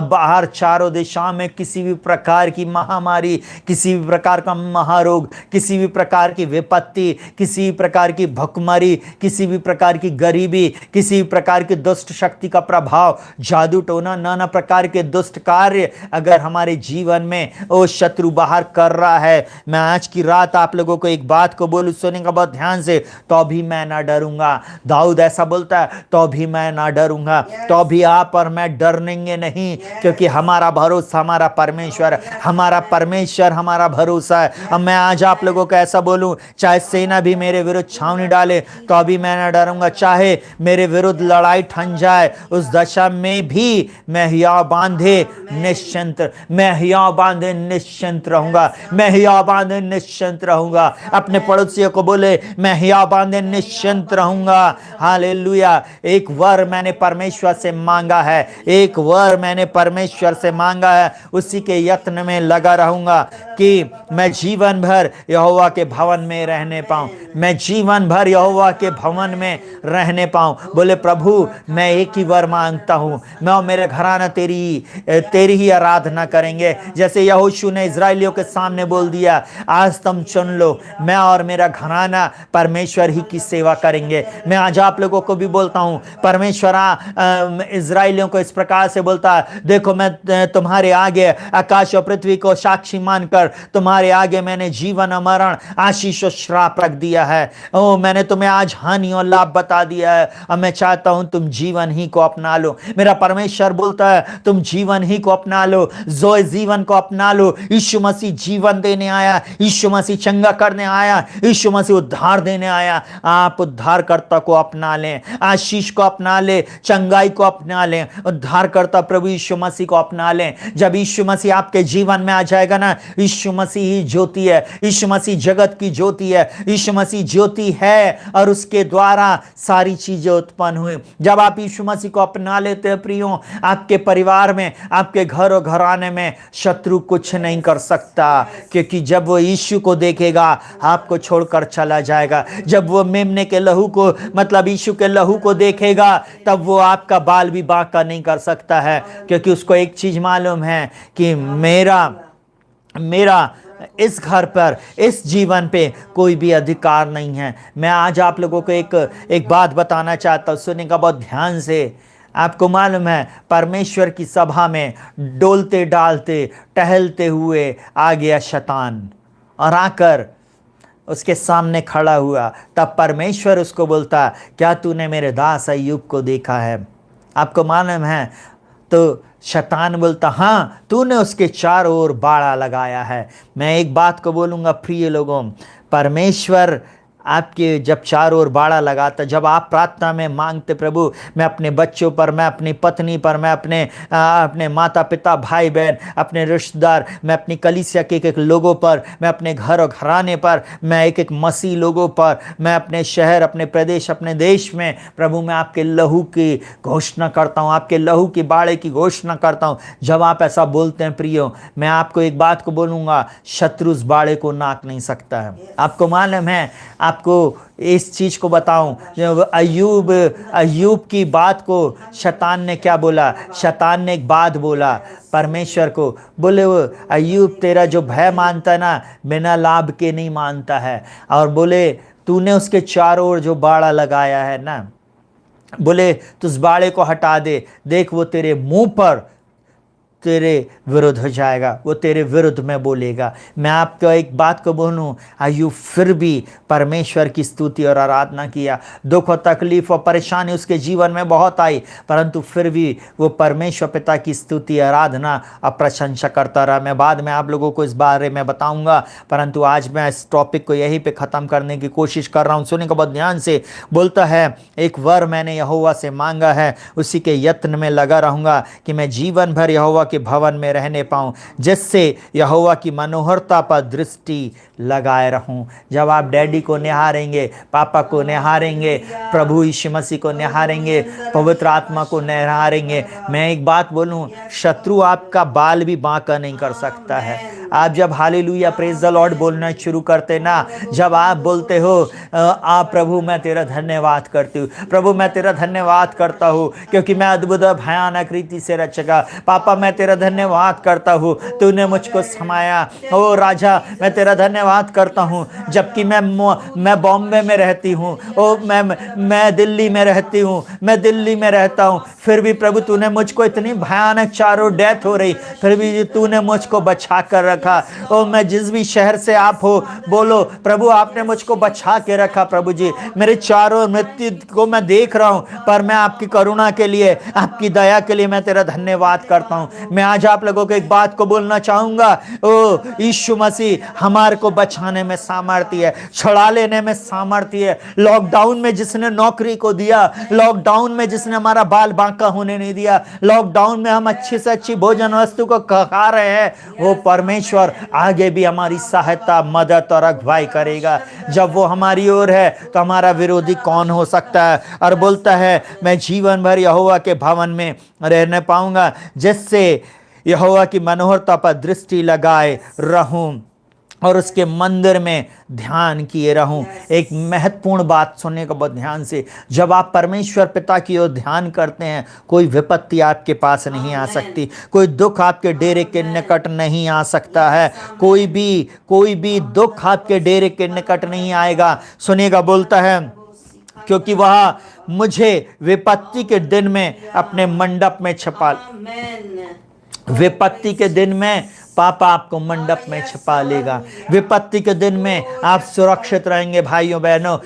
बाहर चारों दिशाओं में किसी भी प्रकार की महामारी, किसी भी प्रकार का महारोग, किसी भी प्रकार की विपत्ति, किसी भी प्रकार की भुखमरी, किसी भी प्रकार की गरीबी, किसी भी प्रकार की दुष्ट शक्ति का प्रभाव, जादू टोना, नाना प्रकार के दुष्ट कार्य अगर हमारे जीवन में वो शत्रु बाहर कर रहा है, मैं आज की रात आप लोगों को एक बात को बोलूं, सुनेगा बहुत ध्यान से, तो भी मैं ना डरूंगा। दाऊद ऐसा बोलता है, तो भी मैं ना डरूंगा, तो भी आप और मैं डरेंगे नहीं, क्योंकि हमारा भरोसा हमारा परमेश्वर, हमारा परमेश्वर हमारा भरोसा है। अब मैं आज आप लोगों को ऐसा बोलूं, चाहे सेना भी मेरे विरुद्ध छावनी डाले तो भी मैं ना डरूंगा, चाहे मेरे विरुद्ध लड़ाई ठन जाए, उस दशा में भी मैं हियाव बांधे निश्चिंत, मैं हियाव बांधे निश्चिंत रहूंगा, मैं हियाव बांधे निश्चिंत रहूंगा। अपने पड़ोसियों को बोले, मैं हियाव बांधे निश्चिंत रहूंगा। हालेलुया। एक वर मैंने परमेश्वर से मांगा है, एक वर मैंने परमेश्वर से मांगा है, उसी के यत्न में लगा रहूंगा कि मैं जीवन भर यहोवा के भवन में रहने पाऊं, मैं जीवन भर यहोवा के भवन में रहने पाऊं। बोले प्रभु, मैं एक ही वर मांगता हूं, मैं और मेरे घराना तेरी ही आराधना करेंगे। जैसे यहोशू ने इजराइलियों के सामने बोल दिया, आज तुम चुन लो, मैं और मेरा घराना परमेश्वर ही की सेवा करेंगे। मैं आज आप लोगों को भी बोलता हूं, परमेश्वर इजराइलियों को इस प्रकार से बोलता है, देखो मैं तुम्हारे आगे आकाश और पृथ्वी को साक्षी मानकर तुम्हारे आगे मैंने जीवन और मरण, आशीष और श्राप रख दिया है। ओ, मैंने तुम्हें आज हानि और लाभ बता दिया है, और मैं चाहता हूं तुम जीवन ही को अपना लो। मेरा परमेश्वर बोलता है, तुम जीवन ही को अपना लो, जोए जीवन को अपना लो। यीशु मसीह जीवन देने आया, यीशु मसीह चंगा करने आया, यीशु मसीह उद्धार देने आया। आप उद्धारकर्ता को अपना लें, आशीष को अपना ले, चंगाई को अपना लें, उद्धारकर्ता प्रभु यीशु मसीह को अपना लें। जब यीशु मसीह आपके जीवन में आ जाएगा ना, यीशु मसीह ही ज्योति है, यीशु मसीह जगत की ज्योति है, यीशु मसीह ज्योति है और उसके द्वारा सारी चीजें उत्पन्न हुई। जब आप यीशु मसीह को अपना लेते हैं प्रियो, आपके परिवार में, आपके घर और घराने में शत्रु कुछ नहीं कर सकता, क्योंकि जब वो यीशु को देखेगा आपको छोड़कर चला जाएगा। जब वो मेमने के लहू को, मतलब यीशु के लहू को देखेगा, तब वो आपका बाल भी बांका नहीं कर सकता है, क्योंकि उसको एक चीज मालूम है कि मेरा इस घर पर, इस जीवन पे कोई भी अधिकार नहीं है। मैं आज आप लोगों को एक बात बताना चाहता हूं, सुनेगा बहुत ध्यान से। आपको मालूम है, परमेश्वर की सभा में डोलते डालते टहलते हुए आ गया शैतान और आकर उसके सामने खड़ा हुआ। तब परमेश्वर उसको बोलता, क्या तूने मेरे दास अय्यूब को देखा है? आपको मालूम है, तो शैतान बोलता, हाँ, तूने उसके चारों ओर बाड़ा लगाया है। मैं एक बात को बोलूँगा प्रिय लोगों, परमेश्वर आपके जब चारों ओर बाड़ा लगाता, जब आप प्रार्थना में मांगते, प्रभु मैं अपने बच्चों पर, मैं अपनी पत्नी पर, मैं अपने माता पिता भाई बहन, अपने रिश्तेदार, मैं अपनी कलीसिया के एक लोगों पर, मैं अपने घर और घराने पर, मैं एक मसीह लोगों पर, मैं अपने शहर, अपने प्रदेश, अपने देश में, प्रभु मैं आपके लहू की घोषणा करता हूँ, आपके लहू की बाड़े की घोषणा करता हूँ। जब आप ऐसा बोलते हैं प्रियो, मैं आपको एक बात को बोलूँगा, शत्रु उस बाड़े को नाक नहीं सकता है। आपको मालूम है, आपको इस चीज को बताऊं, अय्यूब की बात को शैतान ने क्या बोला? शैतान ने एक बात बोला परमेश्वर को, बोले वो अय्यूब तेरा जो भय मानता है ना, बिना लाभ के नहीं मानता है। और बोले तूने उसके चारों ओर जो बाड़ा लगाया है ना, बोले तू उस बाड़े को हटा दे, देख वो तेरे मुंह पर तेरे विरुद्ध हो जाएगा, वो तेरे विरुद्ध में बोलेगा। मैं आपको एक बात को बोलूं, आयु फिर भी परमेश्वर की स्तुति और आराधना किया। दुख और तकलीफ और परेशानी उसके जीवन में बहुत आई, परंतु फिर भी वो परमेश्वर पिता की स्तुति आराधना और प्रशंसा करता रहा। मैं बाद में आप लोगों को इस बारे में बताऊंगा, परंतु आज मैं इस टॉपिक को यहीं पे ख़त्म करने की कोशिश कर रहा हूँ। सुनिए को बहुत ध्यान से। बोलता है, एक वर मैंने यहोवा से मांगा है, उसी के यत्न में लगा रहूँगा कि मैं जीवन भर यहोवा के भवन में रहने पाऊं, जिससे यहोवा की मनोहरता पर दृष्टि लगाए रहूं। जब आप डैडी को निहारेंगे, पापा को निहारेंगे, प्रभु यीशु मसीह को निहारेंगे, पवित्र आत्मा को निहारेंगे, मैं एक बात बोलूं, शत्रु आपका बाल भी बांका नहीं कर सकता है। आप जब हालेलुया प्रेज द लॉर्ड बोलना शुरू करते ना, जब आप बोलते हो आप प्रभु मैं तेरा धन्यवाद करती हूँ, प्रभु मैं तेरा धन्यवाद करता हूँ क्योंकि मैं अद्भुत भयानक रीति से रचेगा, पापा मैं तेरा धन्यवाद करता हूँ तूने मुझको समाया, ओ राजा मैं तेरा धन्यवाद करता हूँ। जबकि मैं बॉम्बे में रहती हूँ, ओ मैं दिल्ली में रहती हूँ, मैं दिल्ली में रहता हूँ, फिर भी प्रभु तूने मुझको इतनी भयानक चारों डेथ हो रही, फिर भी तूने मुझको बचा कर रखा। ओ मैं जिस भी शहर से आप हो, बोलो प्रभु आपने मुझको बचा के रखा। प्रभु जी मेरे चारों मृत्यु को मैं देख रहा हूँ, पर मैं आपकी करुणा के लिए, आपकी दया के लिए मैं तेरा धन्यवाद करता हूँ। मैं आज आप लोगों को एक बात को बोलना चाहूंगा, ओ यीशु मसीह हमारे को बचाने में सामर्थ्य है, छुड़ा लेने में सामर्थ्य है। लॉकडाउन में जिसने नौकरी को दिया, लॉकडाउन में जिसने हमारा बाल बांका होने नहीं दिया, लॉकडाउन में हम अच्छी से अच्छी भोजन वस्तु को खा रहे हैं, वो परमेश्वर आगे भी हमारी सहायता, मदद और अगुवाई करेगा। जब वो हमारी ओर है तो हमारा विरोधी कौन हो सकता है। और बोलता है मैं जीवन भर यहोवा के भवन में रहने पाऊंगा, जिससे यहोवा की मनोहरता पर दृष्टि लगाए रहूं और उसके मंदिर में ध्यान किए रहूं। एक महत्वपूर्ण बात सुनने को बहुत ध्यान से, जब आप परमेश्वर पिता की ओर ध्यान करते हैं, कोई विपत्ति आपके पास नहीं आ सकती, कोई दुख आपके डेरे के निकट नहीं आ सकता है, कोई भी दुख आपके डेरे के निकट नहीं आएगा। सुनिएगा, बोलता है क्योंकि वह मुझे विपत्ति के दिन में अपने मंडप में छिपा, विपत्ति के दिन में पापा आपको मंडप में छिपा लेगा। विपत्ति के दिन में आप सुरक्षित रहेंगे भाइयों बहनों।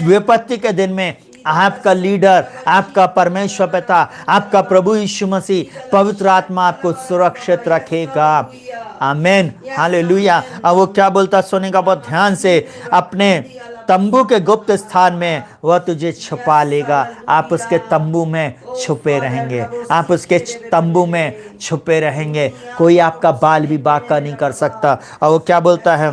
विपत्ति के दिन में आपका लीडर, आपका परमेश्वर पिता, आपका प्रभु यीशु मसीह, पवित्र आत्मा आपको सुरक्षित रखेगा। आमीन, हालेलुया। अब वो क्या बोलता सुनेगा बहुत ध्यान से, अपने तंबू के गुप्त स्थान में वह तुझे छुपा लेगा। आप उसके तंबू में छुपे रहेंगे, आप उसके तंबू में छुपे रहेंगे, कोई आपका बाल भी बांका नहीं कर सकता। और वो क्या बोलता है,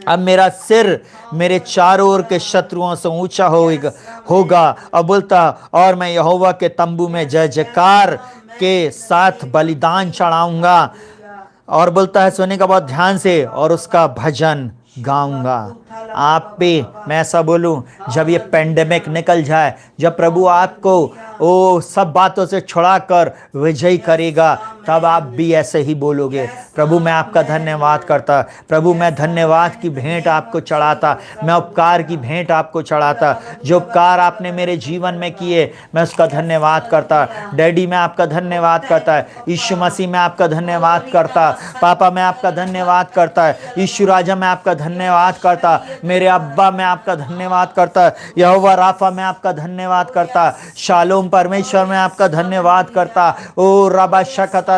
अब मेरा सिर मेरे चारों ओर के शत्रुओं से ऊंचा होगा। और बोलता और मैं यहोवा के तंबू में जय जयकार के साथ बलिदान चढ़ाऊंगा। और बोलता है सुनने का बहुत ध्यान से, और उसका भजन गाऊंगा। आप पे मैं ऐसा बोलूं, जब ये पेंडेमिक निकल जाए, जब प्रभु आपको ओ सब बातों से छुड़ाकर विजयी करेगा, तब आप भी ऐसे ही बोलोगे, प्रभु मैं आपका धन्यवाद करता, प्रभु मैं धन्यवाद की भेंट आपको चढ़ाता, मैं उपकार की भेंट आपको चढ़ाता, जो उपकार आपने मेरे जीवन में किए मैं उसका धन्यवाद करता। डैडी मैं आपका धन्यवाद करता है, यीशु मसीह मैं आपका धन्यवाद करता, पापा मैं आपका धन्यवाद करता है, यीशु राजा मैं आपका धन्यवाद करता, मेरे अब्बा मैं आपका धन्यवाद करता, यहोवा राफा मैं आपका धन्यवाद करता, शालोम परमेश्वर मैं आपका धन्यवाद करता, ओ रबा शकतरा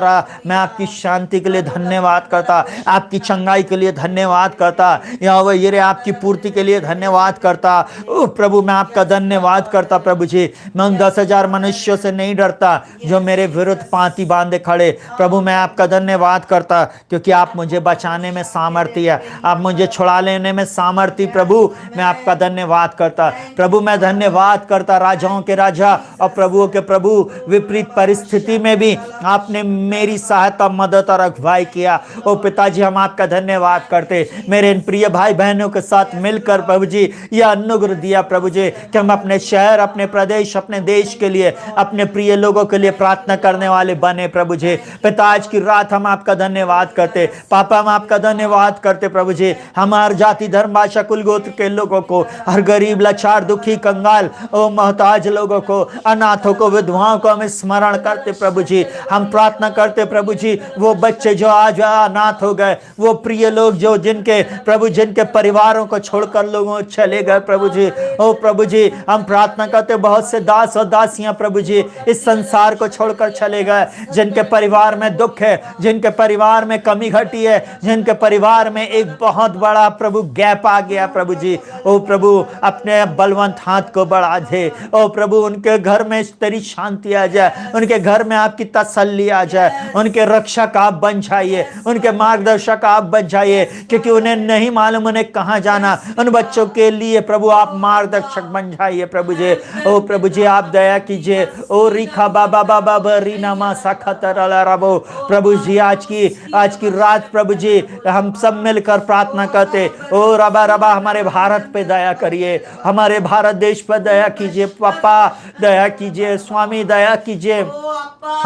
मैं आपकी शांति के लिए धन्यवाद करता, आपकी चंगाई के लिए धन्यवाद करता, यहोवा यिरे आपकी पूर्ति के लिए धन्यवाद करता। ओ प्रभु मैं आपका धन्यवाद करता। प्रभु जी मैं उन 10,000 मनुष्यों से नहीं डरता जो मेरे विरुद्ध पांति बांधे खड़े, प्रभु मैं आपका धन्यवाद करता क्योंकि आप मुझे बचाने में सामर्थ्य है, आप मुझे छुड़ा लेने में सामर्थ्य। प्रभु मैं आपका धन्यवाद करता, प्रभु मैं धन्यवाद करता, राजाओं के राजा और प्रभुओं के प्रभु, विपरीत परिस्थिति में भी आपने मेरी सहायता, मदद और अगुवाई किया। ओ पिताजी हम आपका धन्यवाद करते, मेरे इन प्रिय भाई बहनों के साथ मिलकर प्रभु जी यह अनुग्रह दिया प्रभु जी कि हम अपने शहर, अपने प्रदेश, अपने देश के लिए, अपने प्रिय लोगों के लिए प्रार्थना करने वाले बने। प्रभु जी पिता आज की रात हम आपका धन्यवाद करते, पापा हम आपका धन्यवाद करते। प्रभु जी हमार जाति धर्म भाषा कुल गोत्र के लोगों को, हर गरीब लाचार दुखी कंगाल ओ मोहताज लोगों को, अनाथों को, विधवाओं को हम स्मरण करते प्रभु जी। हम प्रार्थना करते प्रभु जी, वो बच्चे जो आज अनाथ हो गए, वो प्रिय लोग जो जिनके प्रभु जिनके परिवारों को छोड़कर लोगों चले गए प्रभु जी, ओ प्रभु जी हम प्रार्थना करते बहुत से दास और दासियां प्रभु जी इस संसार को छोड़कर चले गए, जिनके परिवार में दुख है, जिनके परिवार में कमी घटी है, जिनके परिवार में एक बहुत बड़ा प्रभु गैप आ गया प्रभु जी। ओ प्रभु अपने बलवंत हाथ को बढ़ा दे, ओ प्रभु उनके घर में तेरी शांति आ जाए, उनके घर में आपकी तसल्ली आ जाए, उनके रक्षक आप बन जाइए, उनके मार्गदर्शक आप बन जाइए, क्योंकि उन्हें नहीं मालूम उन्हें कहां जाना। उन बच्चों के लिए प्रभु आप मार्गदर्शक बन जाइए प्रभु जी। ओ प्रभु जी आप दया कीजिए। ओ रिखा बाबा बाबा बरीना मा सखतरला रबो प्रभु जी आज की रात प्रभु जी हम सब मिलकर प्रार्थना करते, ओ रबा रबा हमारे भारत पे दया करिए, हमारे भारत देश पर दया कीजिए, पापा दया कीजिए, स्वामी दया कीजिए।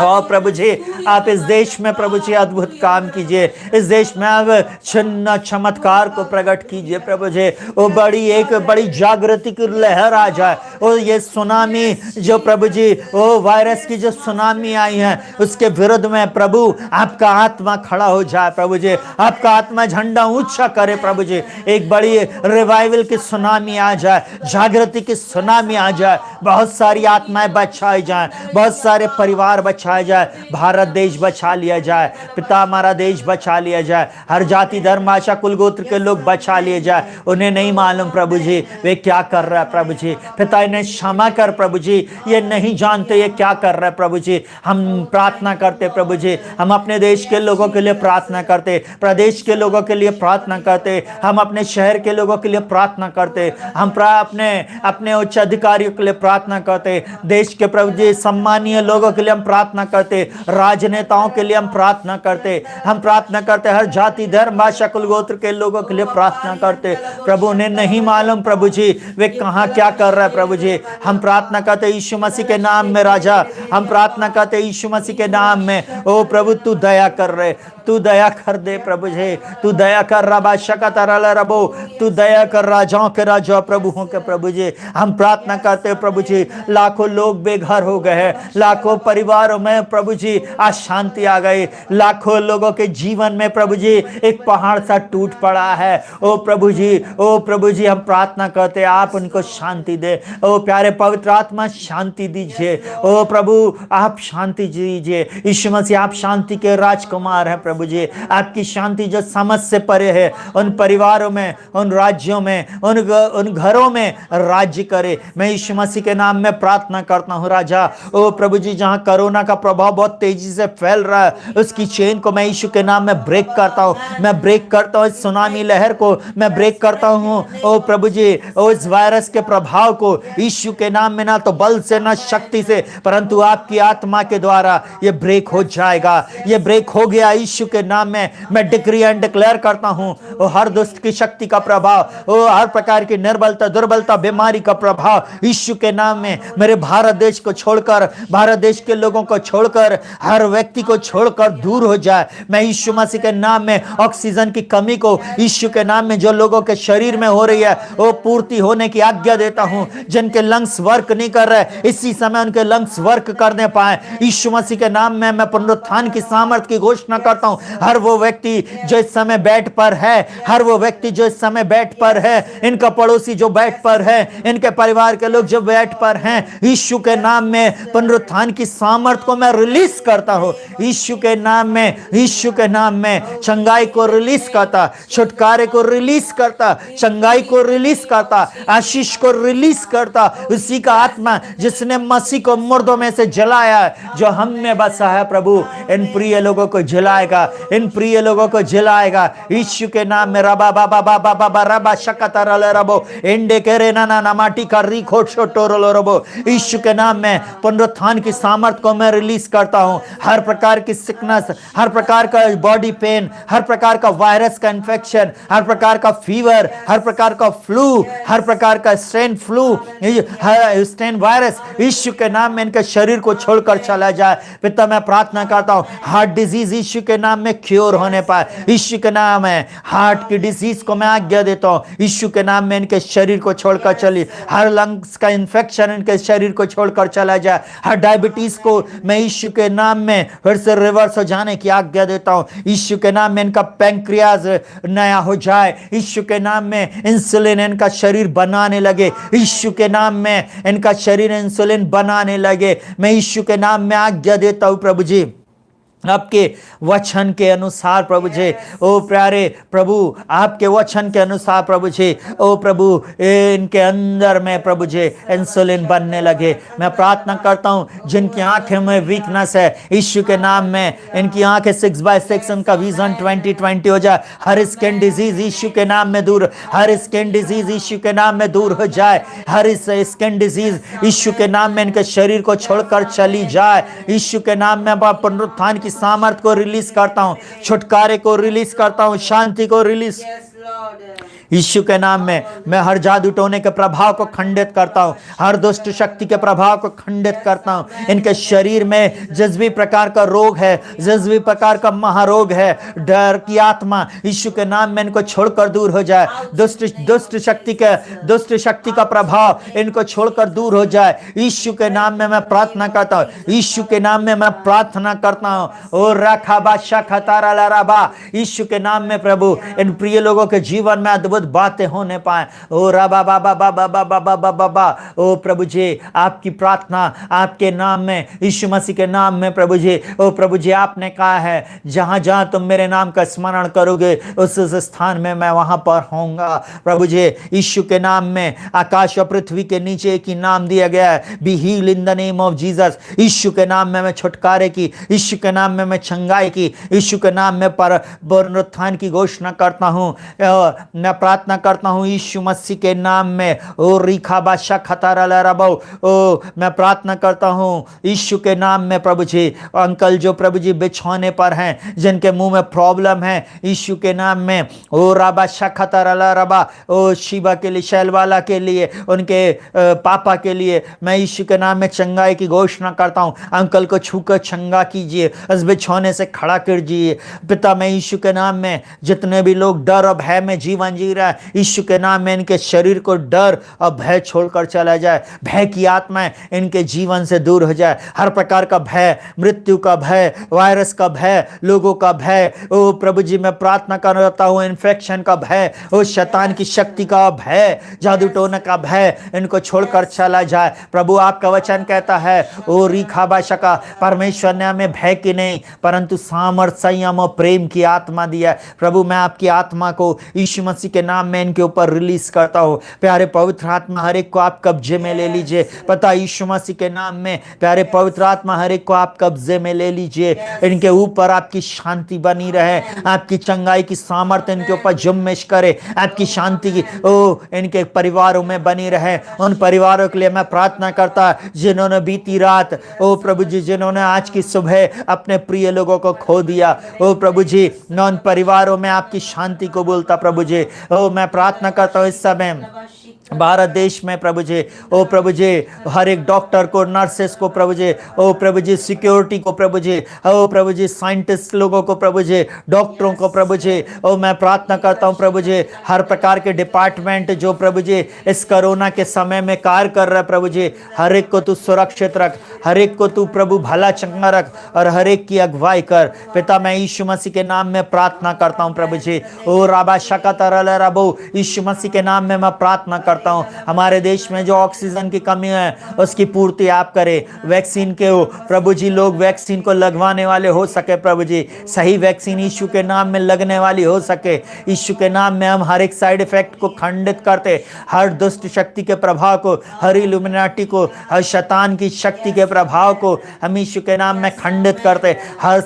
और प्रभु जी आप इस देश में प्रभु जी अद्भुत काम कीजिए, इस देश में आप छिन्न चमत्कार को प्रकट कीजिए प्रभु जी। वो एक बड़ी जागृति की लहर आ जाए, और ये सुनामी जो प्रभु जी वो वायरस की जो सुनामी आई है उसके विरुद्ध में प्रभु आपका आत्मा खड़ा हो जाए प्रभु जी, आपका आत्मा झंडा ऊंचा करे प्रभु जी। एक बड़ी रिवाइवल की सुनामी आ जाए, जागृति की सुनामी आ जाए, बहुत सारी आत्माएं बचाई जाए, बहुत सारे परिवार बचाए जाए, भारत देश बचा लिया जाए, पिता हमारा देश बचा लिया जाए, हर जाति धर्म भाषा कुल गोत्र के लोग बचा लिए जाए। उन्हें नहीं मालूम प्रभु जी वे क्या कर रहा है प्रभु जी, पिता इन्हें क्षमा कर प्रभु जी, ये नहीं जानते ये क्या कर रहा है प्रभु जी। हम प्रार्थना करते प्रभु जी, हम अपने देश के लोगों के लिए प्रार्थना करते, प्रदेश के लोगों के लिए प्रार्थना करते, हम अपने शहर के लोगों के लिए प्रार्थना करते, हम अपने उच्च अधिकारियों के लिए प्रार्थना करते, देश के प्रभु जी सम्मानीय लोगों के लिए हम प्रार्थना करते, राजनेताओं के लिए हम प्रार्थना करते, हम प्रार्थना करते, हर जाति धर्म भाषा कुल गोत्र के लोगों के लिए प्रार्थना करते प्रभु। उन्हें नहीं मालूम प्रभु जी वे कहां क्या कर रहे हैं प्रभु जी। हम प्रार्थना करते यीशु मसीह के नाम में राजा, हम प्रार्थना करते यीशु मसीह के नाम में, ओ प्रभु तू दया कर रहे, तू दया कर दे प्रभु जी, तू दया कर रबा शकतरल रबो, तू दया कर राजाओं के राजा प्रभुओं के प्रभु जी। हम प्रार्थना करते प्रभु जी, लाखों लोग बेघर हो गए हैं, लाखों परिवारों में प्रभु जी अशांति आ गई, लाखों लोगों के जीवन में प्रभु जी एक पहाड़ सा टूट पड़ा है। ओ प्रभु जी, ओ प्रभु जी हम प्रार्थना करते आप उनको शांति दे, ओ प्यारे पवित्र आत्मा शांति दीजिए, ओ प्रभु आप शांति दीजिए। यीशु मसीह आप शांति के राजकुमार हैं प्रभु जी, आपकी शांति जो समझ से परे है उन परिवारों में, उन राज्यों में, उन घरों में राज्य करे। मैं यीशु मसीह के नाम में प्रार्थना करता हूँ राजा। ओ प्रभु जी जहां कोरोना का प्रभाव बहुत तेजी से फैल रहा है उसकी चेन को मैं यीशु के नाम में ब्रेक करता हूँ, मैं ब्रेक करता हूँ इस सुनामी लहर को मैं ब्रेक करता हूँ। ओ प्रभु जी ओ इस वायरस के प्रभाव को यीशु के नाम में ना तो बल से ना शक्ति से परंतु आपकी आत्मा के द्वारा ये ब्रेक हो जाएगा, ये ब्रेक हो गया यीशु के नाम में। मैं डिक्री एंड डिक्लेयर करता हूँ ओ हर दुष्ट की शक्ति का प्रभाव, ओ हर प्रकार की निर्बलता दुर्बलता बीमारी का प्रभाव यीशु के नाम में मेरे भारत देश को छोड़कर, भारत देश के लोगों को छोड़कर, हर व्यक्ति को छोड़कर दूर हो जाए। मैं यीशु मसीह के नाम में ऑक्सीजन की कमी को यीशु के नाम में जो लोगों के शरीर में हो रही है वो पूर्ति होने की आज्ञा देता हूं। जिनके लंग्स वर्क नहीं कर रहे इसी समय उनके लंग्स वर्क करने पाए यीशु मसीह के नाम में। मैं पुनरुत्थान की सामर्थ की घोषणा करता हूं। हर वो व्यक्ति जो इस समय बेड पर है, हर वो व्यक्ति जो इस समय बेड पर है, इनका पड़ोसी जो बेड पर है, इनके परिवार के लोग जो बेड पर हैं, यीशु के नाम में पुनरुत्थान की सामर्थ को मैं रिलीज करता हूं यीशु के नाम में। यीशु के नाम में चंगाई को रिलीज करता, छुटकारे को रिलीज करता, चंगाई को रिलीज करता, आशीष को रिलीज करता। उसी का आत्मा जिसने मसीह को मुर्दों में से जलाया जो हम में बसा है प्रभु इन प्रिय लोगों को जलाएगा, इन प्रिय लोगों को जलाएगा यीशु के नाम में। रबा बाबा बाबा बाबा रबा शकतरल रबो एंडे करे ना ना माटी का रिखो छोटोरल रबो यीशु के नाम में पुनरुत्थान की सामर्थ को मैं रिलीज करता हूं। हर प्रकार की सिकनेस, हर प्रकार का बॉडी पेन, हर प्रकार का वायरस का इंफेक्शन, हर प्रकार का फीवर, हर प्रकार का फ्लू, हर प्रकार का स्ट्रेन फ्लू, स्ट्रेन वायरस यीशु के नाम में इनके शरीर को छोड़कर चला जाए। पिता मैं प्रार्थना करता हूं हार्ट डिजीज यीशु के नाम में क्योर होने पाए यीशु के नाम में। हार्ट की डिजीज को मैं आज्ञा देता हूं यीशु के नाम में, इनके शरीर को छोड़कर चली। हर लंग्स का इंफेक्शन इनके शरीर को छोड़कर चला जाए। हर डायबिटीज को मैं यीशु के नाम में फिर से रिवर्स हो जाने की आज्ञा देता हूं यीशु के नाम में। इनका पैंक्रियाज नया हो जाए यीशु के नाम में। इंसुलिन इनका शरीर बनाने लगे यीशु के नाम में। इनका शरीर इंसुलिन बनाने लगे। मैं यीशु के नाम में आज्ञा देता हूं प्रभु जी, आपके वचन के अनुसार प्रभु जी। ओ प्यारे प्रभु, आपके वचन के अनुसार प्रभु जी, ओ प्रभु इनके अंदर में प्रभु जी इंसुलिन बनने लगे। मैं प्रार्थना करता हूं जिनकी आंखें में वीकनेस है यीशु के नाम में, इनकी आंखें 6/6 उनका विजन 20/20 हो जाए। हर स्किन डिजीज यीशु के नाम में दूर, हर स्किन डिजीज यीशु के नाम में दूर हो जाए। हर स्किन डिजीज यीशु के नाम में इनके शरीर को छोड़कर चली जाए यीशु के नाम में। पुनरुत्थान की सामर्थ को रिलीज करता हूं, छुटकारे को रिलीज करता हूं, शांति को रिलीज यीशु के नाम में। मैं हर जादू टोने के प्रभाव को खंडित करता हूं, हर दुष्ट शक्ति के प्रभाव को खंडित करता हूं। इनके शरीर में जिस भी प्रकार का रोग है, जिस भी प्रकार का महारोग है, डर की आत्मा यीशु के नाम में इनको छोड़कर दूर हो जाए। दुष्ट शक्ति का प्रभाव इनको छोड़कर दूर हो जाए यीशु के नाम में। मैं प्रार्थना करता हूं यीशु के नाम में, मैं प्रार्थना करता हूं। ओ रखा खतारा लाराबा यीशु के नाम में प्रभु, इन प्रिय लोगों के जीवन में अद्भुत बातें होने पाए। ओ रबा बाबा बाबा बाबा बाबा बाबा, ओ प्रभु जी आपकी प्रार्थना आपके नाम में, यीशु मसीह के नाम में प्रभु जी। ओ प्रभु जी आपने कहा है जहां जहां तुम मेरे नाम का स्मरण करोगे उस स्थान में मैं वहां पर होऊंगा प्रभु जी। यीशु के नाम में आकाश और पृथ्वी के नीचे एक ही नाम दिया गया है, be heal in the name of Jesus. यीशु के नाम में मैं छुटकारे की, यीशु के नाम में मैं चंगाई की, यीशु के नाम में पुनरुत्थान की घोषणा करता हूं। मैं प्रार्थना करता हूं यीशु मसीह के नाम में। ओ रिखा बादशाह खतारा लरबो, ओ मैं प्रार्थना करता हूं यीशु के नाम में प्रभु जी। अंकल जो प्रभु जी बिछौने पर हैं, जिनके मुंह में प्रॉब्लम है यीशु के नाम में, ओ राबा खतारा लरबा, ओ शिवा के लिए, शैलवाला के लिए, उनके पापा के लिए मैं यीशु के नाम में चंगाई की घोषणा करता हूं। अंकल को छूकर चंगा कीजिए, इस बिछौने से खड़ा कर दीजिए पिता। मैं यीशु के नाम में जितने भी लोग डर और भय में जीवन जी रहा है यीशु के नाम में इनके शरीर को डर और भय छोड़कर चला जाए। भय की आत्माएं इनके जीवन से दूर हो जाए। हर प्रकार का भय, मृत्यु का भय, वायरस का भय, लोगों का भय, ओ प्रभु जी मैं प्रार्थना करता हूं इन्फेक्शन का भय, ओ शैतान की शक्ति का भय, जादू टोने का भय इनको छोड़कर चला जाए। प्रभु आपका वचन कहता है ओ रीखा बाशका, परमेश्वर ने हमें भय की नहीं परंतु सामर्थ, संयम और प्रेम की आत्मा दिया। प्रभु मैं आपकी आत्मा को यीशु मसीह के नाम में इनके ऊपर रिलीज करता हूं। प्यारे पवित्र आत्मा हर एक को आप कब्जे में ले लीजिए, पता यीशु मसीह के नाम में। प्यारे पवित्र आत्मा हर एक को आप कब्जे में ले लीजिए। इनके ऊपर आपकी शांति बनी रहे, आपकी चंगाई की सामर्थ्य इनके ऊपर जुम्मिश करे, आपकी शांति की ओ इनके परिवारों में बनी रहे। उन परिवारों के लिए मैं प्रार्थना करता जिन्होंने बीती रात ओ प्रभु जी, जिन्होंने आज की सुबह अपने प्रिय लोगों को खो दिया, ओ प्रभु जी मैं उन परिवारों में आपकी शांति को बोलता प्रभु जी। ओ मैं प्रार्थना करता हूँ इस समय भारत देश में प्रभु जी, ओ प्रभु जी हर एक डॉक्टर को, नर्सेस को प्रभु जी, ओ प्रभु जी सिक्योरिटी को प्रभु जी, ओ प्रभु जी साइंटिस्ट लोगों को प्रभु जी, डॉक्टरों को प्रभु जी, ओ मैं प्रार्थना करता हूं प्रभु जी हर प्रकार के डिपार्टमेंट जो प्रभु जी इस कोरोना के समय में कार्य कर रहा है प्रभु जी, हर एक को तू सुरक्षित रख, हर एक को तू प्रभु भला चंगा रख और हर एक की अगुवाई कर। पिता मैं यीशु मसीह के नाम में प्रार्थना करता हूं प्रभु जी। ओ राबा शकतर रबो, यीशु मसीह के नाम में मैं प्रार्थना करता हूं हमारे देश में जो ऑक्सीजन की कमी है उसकी पूर्ति आप करें। वैक्सीन के हो प्रभु जी, लोग वैक्सीन को लगवाने वाले हो सके प्रभु जी, सही वैक्सीन यीशु के नाम में लगने वाली हो सके। यीशु के नाम में हम हर एक साइड इफेक्ट को खंडित करते, हर दुष्ट शक्ति के प्रभाव को, हर इल्यूमिनाटी को, हर शैतान की शक्ति के प्रभाव को हम यीशु के नाम में खंडित करते, हर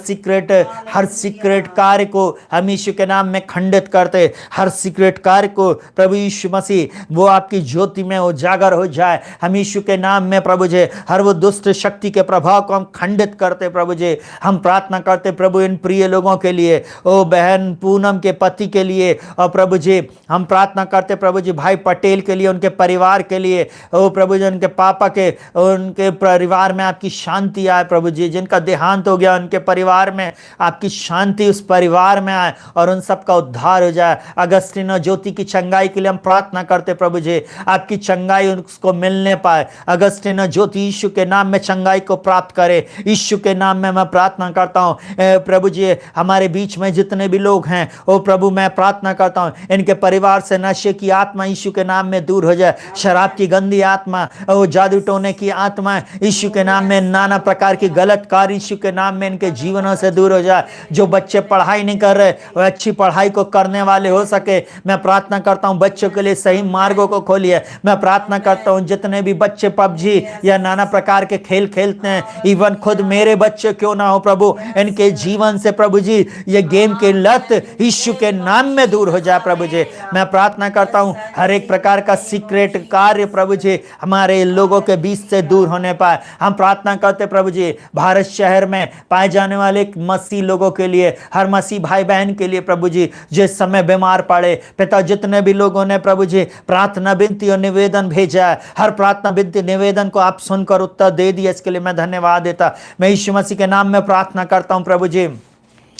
सीक्रेट कार्य को हम यीशु के नाम में खंडित करते, हर सीक्रेट कार्य को प्रभु यीशु मसीह वो आपकी ज्योति में उजागर हो जाए। हम यीशु के नाम में प्रभु जी हर वो दुष्ट शक्ति के प्रभाव को हम खंडित करते प्रभु जी। हम प्रार्थना करते प्रभु इन प्रिय लोगों के लिए, ओ बहन पूनम के पति के लिए, और प्रभु जी हम प्रार्थना करते प्रभु जी भाई पटेल के लिए, उनके परिवार के लिए, ओ प्रभु जी उनके पापा के, उनके परिवार में आपकी शांति आए प्रभु जी। जिनका देहांत हो गया उनके परिवार में आपकी शांति उस परिवार में आए और उन सब का उद्धार हो जाए। अगस्टिन और ज्योति की चंगाई के लिए हम प्रार्थना करते प्रभु जी, आपकी चंगाई उसको मिलने पाए। अगस्टिन और ज्योति यीशु के नाम में चंगाई को प्राप्त करे। यीशु के नाम में मैं प्रार्थना करता हूँ प्रभु जी हमारे बीच में जितने भी लोग हैं, ओ प्रभु मैं प्रार्थना करता हूँ इनके परिवार से नशे की आत्मा यीशु के नाम में दूर हो जाए। शराब की गंदी आत्मा, ओ जादू टोने की आत्मा यीशु के नाम में, नाना प्रकार की गलत कार्य यीशु के नाम में इनके जीवनों से दूर हो जाए। जो बच्चे पढ़ाई नहीं कर रहे वह अच्छी पढ़ाई को करने वाले हो सके। मैं प्रार्थना करता हूँ बच्चों के लिए सही मार्गों को खोलिए। मैं प्रार्थना करता हूँ जितने भी बच्चे पबजी या नाना प्रकार के खेल खेलते हैं, इवन खुद मेरे बच्चे क्यों ना हो प्रभु, इनके जीवन से प्रभु जी ये गेम की लत यीशु के नाम में दूर हो जाए प्रभु जी। मैं प्रार्थना करता हूँ हर एक प्रकार का सीक्रेट कार्य प्रभु जी हमारे लोगों के बीच से दूर होने पाए। हम प्रार्थना करते प्रभु जी भारत शहर में पाए जाने वाले मसीह लोगों के लिए, हर मसीह भाई बहन के लिए प्रभु जी जिस समय बीमार पड़े पिता, जितने भी लोगों ने प्रभु जी प्रार्थना विनती और निवेदन भेजा है, हर प्रार्थना विनती निवेदन को आप सुनकर उत्तर दे दिया, इसके लिए मैं धन्यवाद देता। मैं यीशु मसीह के नाम में प्रार्थना करता हूं प्रभु जी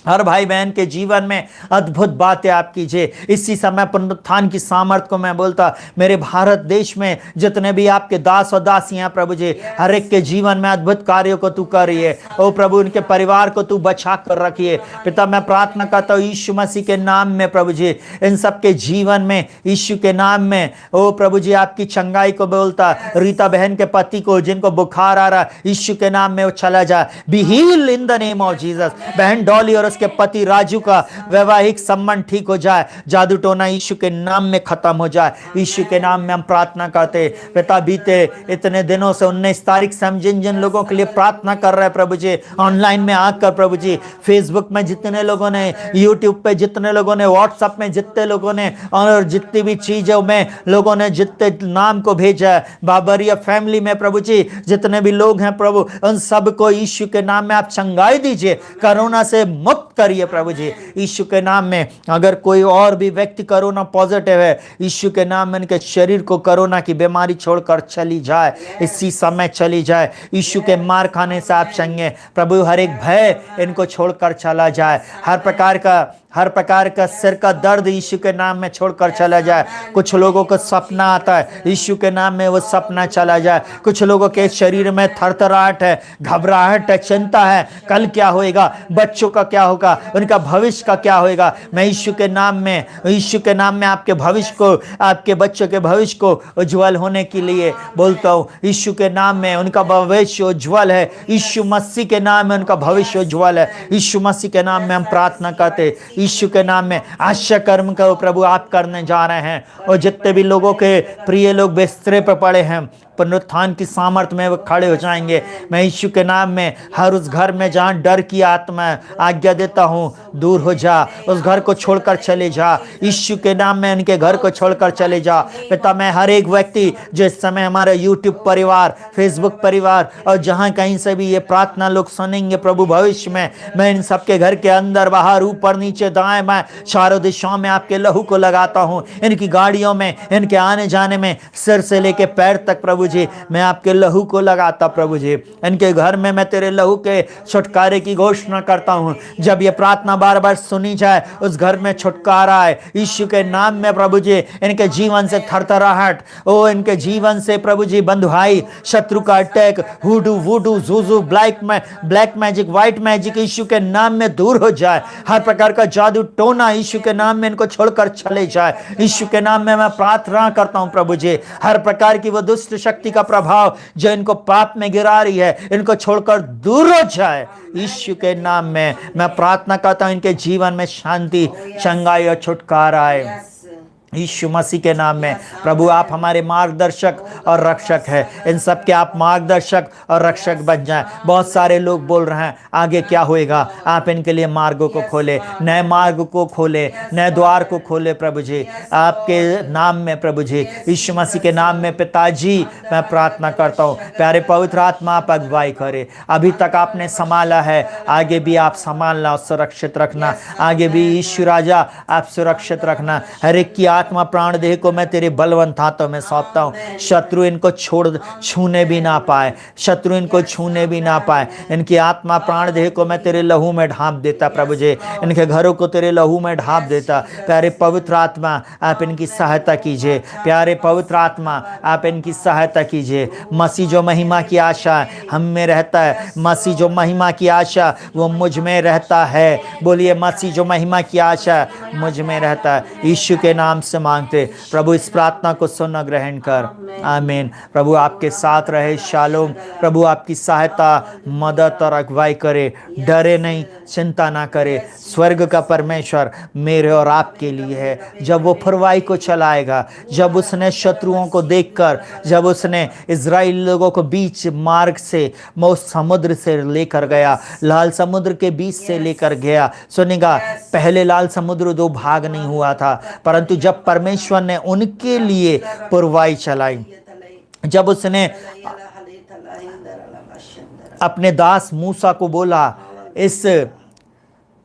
हर भाई बहन के जीवन में अद्भुत बातें आप कीजिए। इसी समय पुनरुत्थान की सामर्थ को मैं बोलता, मेरे भारत देश में जितने भी आपके दास और दासियां प्रभु जी हर एक के जीवन में अद्भुत कार्यों को तू कर रही है। ओ प्रभु उनके परिवार को तू बचा कर रखिए पिता। मैं प्रार्थना करता हूँ यीशु मसीह के नाम में प्रभु जी इन सबके जीवन में यीशु के नाम में, ओ प्रभु जी आपकी चंगाई को बोलता। रीता बहन के पति को जिनको बुखार आ रहा यीशु के नाम में वो चला जाए। Be healed in the name of Jesus. बहन डॉली और उसके पति राजू का वैवाहिक संबंध ठीक हो जाए। जादू टोना यीशु के नाम में खत्म हो जाए। यीशु के नाम में हम प्रार्थना करते पिता। बीते इतने दिनों से 19 तारीख से हम जिन जिन लोगों के लिए प्रार्थना कर रहे हैं प्रभु जी ऑनलाइन में आकर प्रभु जी, फेसबुक में जितने लोगों ने, यूट्यूब पे जितने लोगों ने, व्हाट्सएप में जितने लोगों ने, और जितनी भी चीजों में लोगों ने जितने नाम को भेजा है, बाबरिया फैमिली में प्रभु जी जितने भी लोग हैं प्रभु उन सबको यीशु के नाम में आप चंगाई दीजिए, कोरोना से मुक्त करिए प्रभु जी यीशु के नाम में। अगर कोई और भी व्यक्ति कोरोना पॉजिटिव है यीशु के नाम में इनके शरीर को कोरोना की बीमारी छोड़कर चली जाए, इसी समय चली जाए। यीशु के मार खाने से आप चंगे प्रभु, हर एक भय इनको छोड़कर चला जाए। हर प्रकार का सिर का दर्द यीशु के नाम में छोड़कर चला जाए। कुछ लोगों को सपना आता है यीशु के नाम में वो सपना चला जाए। कुछ लोगों के शरीर में थरथराहट है, घबराहट है, चिंता है, कल क्या होएगा, बच्चों का क्या होगा, उनका भविष्य का क्या होएगा। मैं यीशु के नाम में आपके भविष्य को, आपके बच्चों के भविष्य को उज्जवल होने के लिए बोलता हूँ। यीशु के नाम में उनका भविष्य उज्जवल है। यीशु मसीह के नाम में उनका भविष्य उज्जवल है। यीशु मसीह के नाम में हम प्रार्थना करते। यीशु के नाम में आश्चर्य कर्म का प्रभु आप करने जा रहे हैं। और जितने भी लोगों के प्रिय लोग बिस्तरे पर पड़े हैं पुनरुत्थान की सामर्थ्य में वो खड़े हो जाएंगे। मैं यीशु के नाम में हर उस घर में जहाँ डर की आत्मा आज्ञा देता हूँ दूर हो जा, उस घर को छोड़कर चले जा। यीशु के नाम में इनके घर को छोड़कर चले जा पिता। मैं हर एक व्यक्ति जो इस समय हमारा यूट्यूब परिवार, फेसबुक परिवार और जहाँ कहीं से भी ये प्रार्थना लोग सुनेंगे प्रभु भविष्य में, मैं इन सबके घर के अंदर बाहर ऊपर नीचे दाएं बाएं चारों दिशाओं में आपके लहू को लगाता हूँ। इनकी गाड़ियों में, इनके आने जाने में, सिर से लेके पैर तक प्रभु जी मैं आपके लहू को लगाता प्रभु जी। इनके घर में मैं तेरे लहू के छुटकारे की घोषणा करता हूँ। जब ये प्रार्थना बार बार सुनी जाए उस घर में छुटकारा आए यीशु के नाम में प्रभु जी। इनके जीवन से थरथराहट, ओ इनके जीवन से प्रभु जी बंधुआई, शत्रु का attack, hoodoo voodoo juju black magic, white magic यीशु के नाम में दूर हो जाए। हर प्रकार का जादू टोना यीशु के नाम में इनको छोड़कर चले जाए। यीशु के नाम में मैं प्रार्थना करता हूँ प्रभु जी। हर प्रकार की वो दुष्ट शक्ति का प्रभाव जो इनको पाप में गिरा रही है इनको छोड़कर दूर हो जाए। यीशु के नाम में मैं प्रार्थना करता हूं इनके जीवन में शांति, चंगाई और छुटकारा आए। यीशु मसीह के नाम में प्रभु आप हमारे मार्गदर्शक और रक्षक है, इन सब के आप मार्गदर्शक और रक्षक बन जाएं। बहुत सारे लोग बोल रहे हैं आगे क्या होएगा, आप इनके लिए मार्गों को खोले, नए मार्ग को खोले, नए द्वार को खोले प्रभु जी, आपके नाम में प्रभु जी, यीशु मसीह के नाम में पिताजी मैं प्रार्थना करता हूँ। प्यारे पवित्र आत्मा आप अगुवाई करे, अभी तक आपने संभाला है, आगे भी आप संभालना और सुरक्षित रखना, आगे भी यीशु राजा आप सुरक्षित रखना। हर एक की आत्मा प्राण देह को मैं तेरे बलवंत हाथों में सौंपता हूँ। शत्रु इनको छूने भी ना पाए, शत्रु इनको छूने भी ना पाए। इनकी आत्मा प्राण देह को मैं तेरे लहू में ढांप देता प्रभु जी, इनके घरों को तेरे लहू में ढांप देता। प्यारे पवित्र आत्मा आप इनकी सहायता कीजिए, प्यारे पवित्र आत्मा आप इनकी सहायता कीजिए। मसीह जो महिमा की आशा हम में रहता है, मसीह जो महिमा की आशा वो मुझ में रहता है। बोलिए मसीह जो महिमा की आशा मुझ में रहता है। यीशु के नाम से मांगते प्रभु, इस प्रार्थना को सुन ग्रहण कर, आमीन। प्रभु आपके साथ रहे, शालोम। प्रभु आपकी सहायता, मदद और अगुवाई करे, डरे नहीं, चिंता ना करे। स्वर्ग का परमेश्वर मेरे और आपके लिए है। जब वो फरवाई को चलाएगा, जब उसने शत्रुओं को देखकर, जब उसने इज़राइल लोगों को बीच मार्ग से उस समुद्र से लेकर गया, लाल समुद्र के बीच से लेकर गया। सुनेगा, पहले लाल समुद्र दो भाग नहीं हुआ था, परंतु जब परमेश्वर ने उनके लिए पुरवाई चलाई, जब उसने अपने दास मूसा को बोला, इस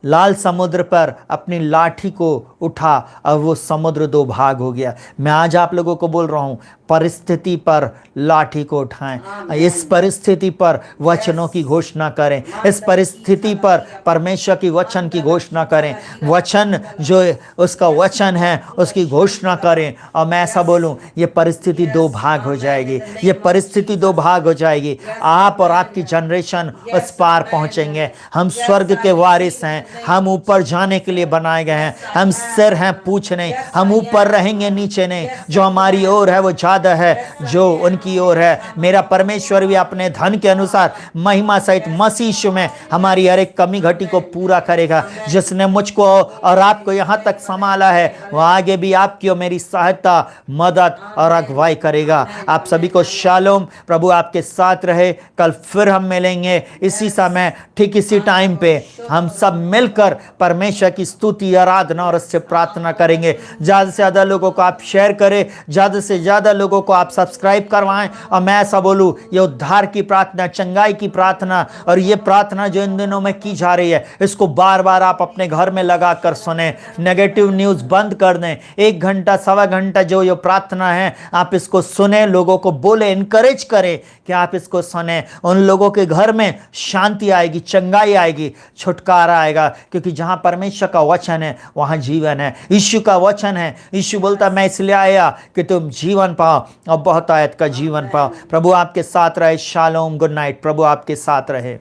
लाल समुद्र पर अपनी लाठी को उठा और वो समुद्र दो भाग हो गया। मैं आज आप लोगों को बोल रहा हूँ, परिस्थिति पर लाठी को उठाएं, इस परिस्थिति पर वचनों की घोषणा करें, इस परिस्थिति पर परमेश्वर की वचन की घोषणा करें। वचन जो उसका वचन है उसकी घोषणा करें। और मैं ऐसा बोलूं, ये परिस्थिति दो भाग हो जाएगी, ये परिस्थिति दो भाग हो जाएगी। आप और आपकी जनरेशन उस पार पहुंचेंगे। हम स्वर्ग के वारिस हैं, हम ऊपर जाने के लिए बनाए गए हैं। हम सिर हैं, पूछ नहीं, हम ऊपर रहेंगे, नीचे नहीं। जो हमारी ओर है वो ज्यादा है जो उनकी ओर है। मेरा परमेश्वर भी अपने धन के अनुसार महिमा सहित मसीह यीशु में हमारी हर एक कमी घटी को पूरा करेगा। जिसने मुझको और आपको यहाँ तक संभाला है, वो आगे भी आपकी और मेरी सहायता, मदद और अगुवाई करेगा। आप सभी को शालोम। प्रभु आपके साथ रहे। कल फिर हम मिलेंगे इसी समय, ठीक इसी टाइम पे। हम सब मिलकर परमेश्वर की स्तुति, आराधना और उससे प्रार्थना करेंगे। ज्यादा से ज्यादा लोगों को आप शेयर करें, ज्यादा से ज्यादा लोगों को आप सब्सक्राइब करवाएं। और मैं ऐसा बोलूं, ये उद्धार की प्रार्थना, चंगाई की प्रार्थना और ये प्रार्थना जो इन दिनों में की जा रही है, इसको बार बार आप अपने घर में लगा कर सुने। नेगेटिव न्यूज बंद कर दें। 1 घंटा, सवा घंटा जो ये प्रार्थना है, आप इसको सुने, लोगों को बोले, इनकरेज करें कि आप इसको सुने। उन लोगों के घर में शांति आएगी, चंगाई आएगी, छुटकारा आएगा। क्योंकि जहां परमेश्वर का वचन है वहां जीवन है। यीशु का वचन है। यीशु बोलता, मैं इसलिए आया कि तुम जीवन पाओ और बहुत आयत का जीवन पाओ। प्रभु आपके साथ रहे। Shalom, good night. प्रभु आपके साथ रहे।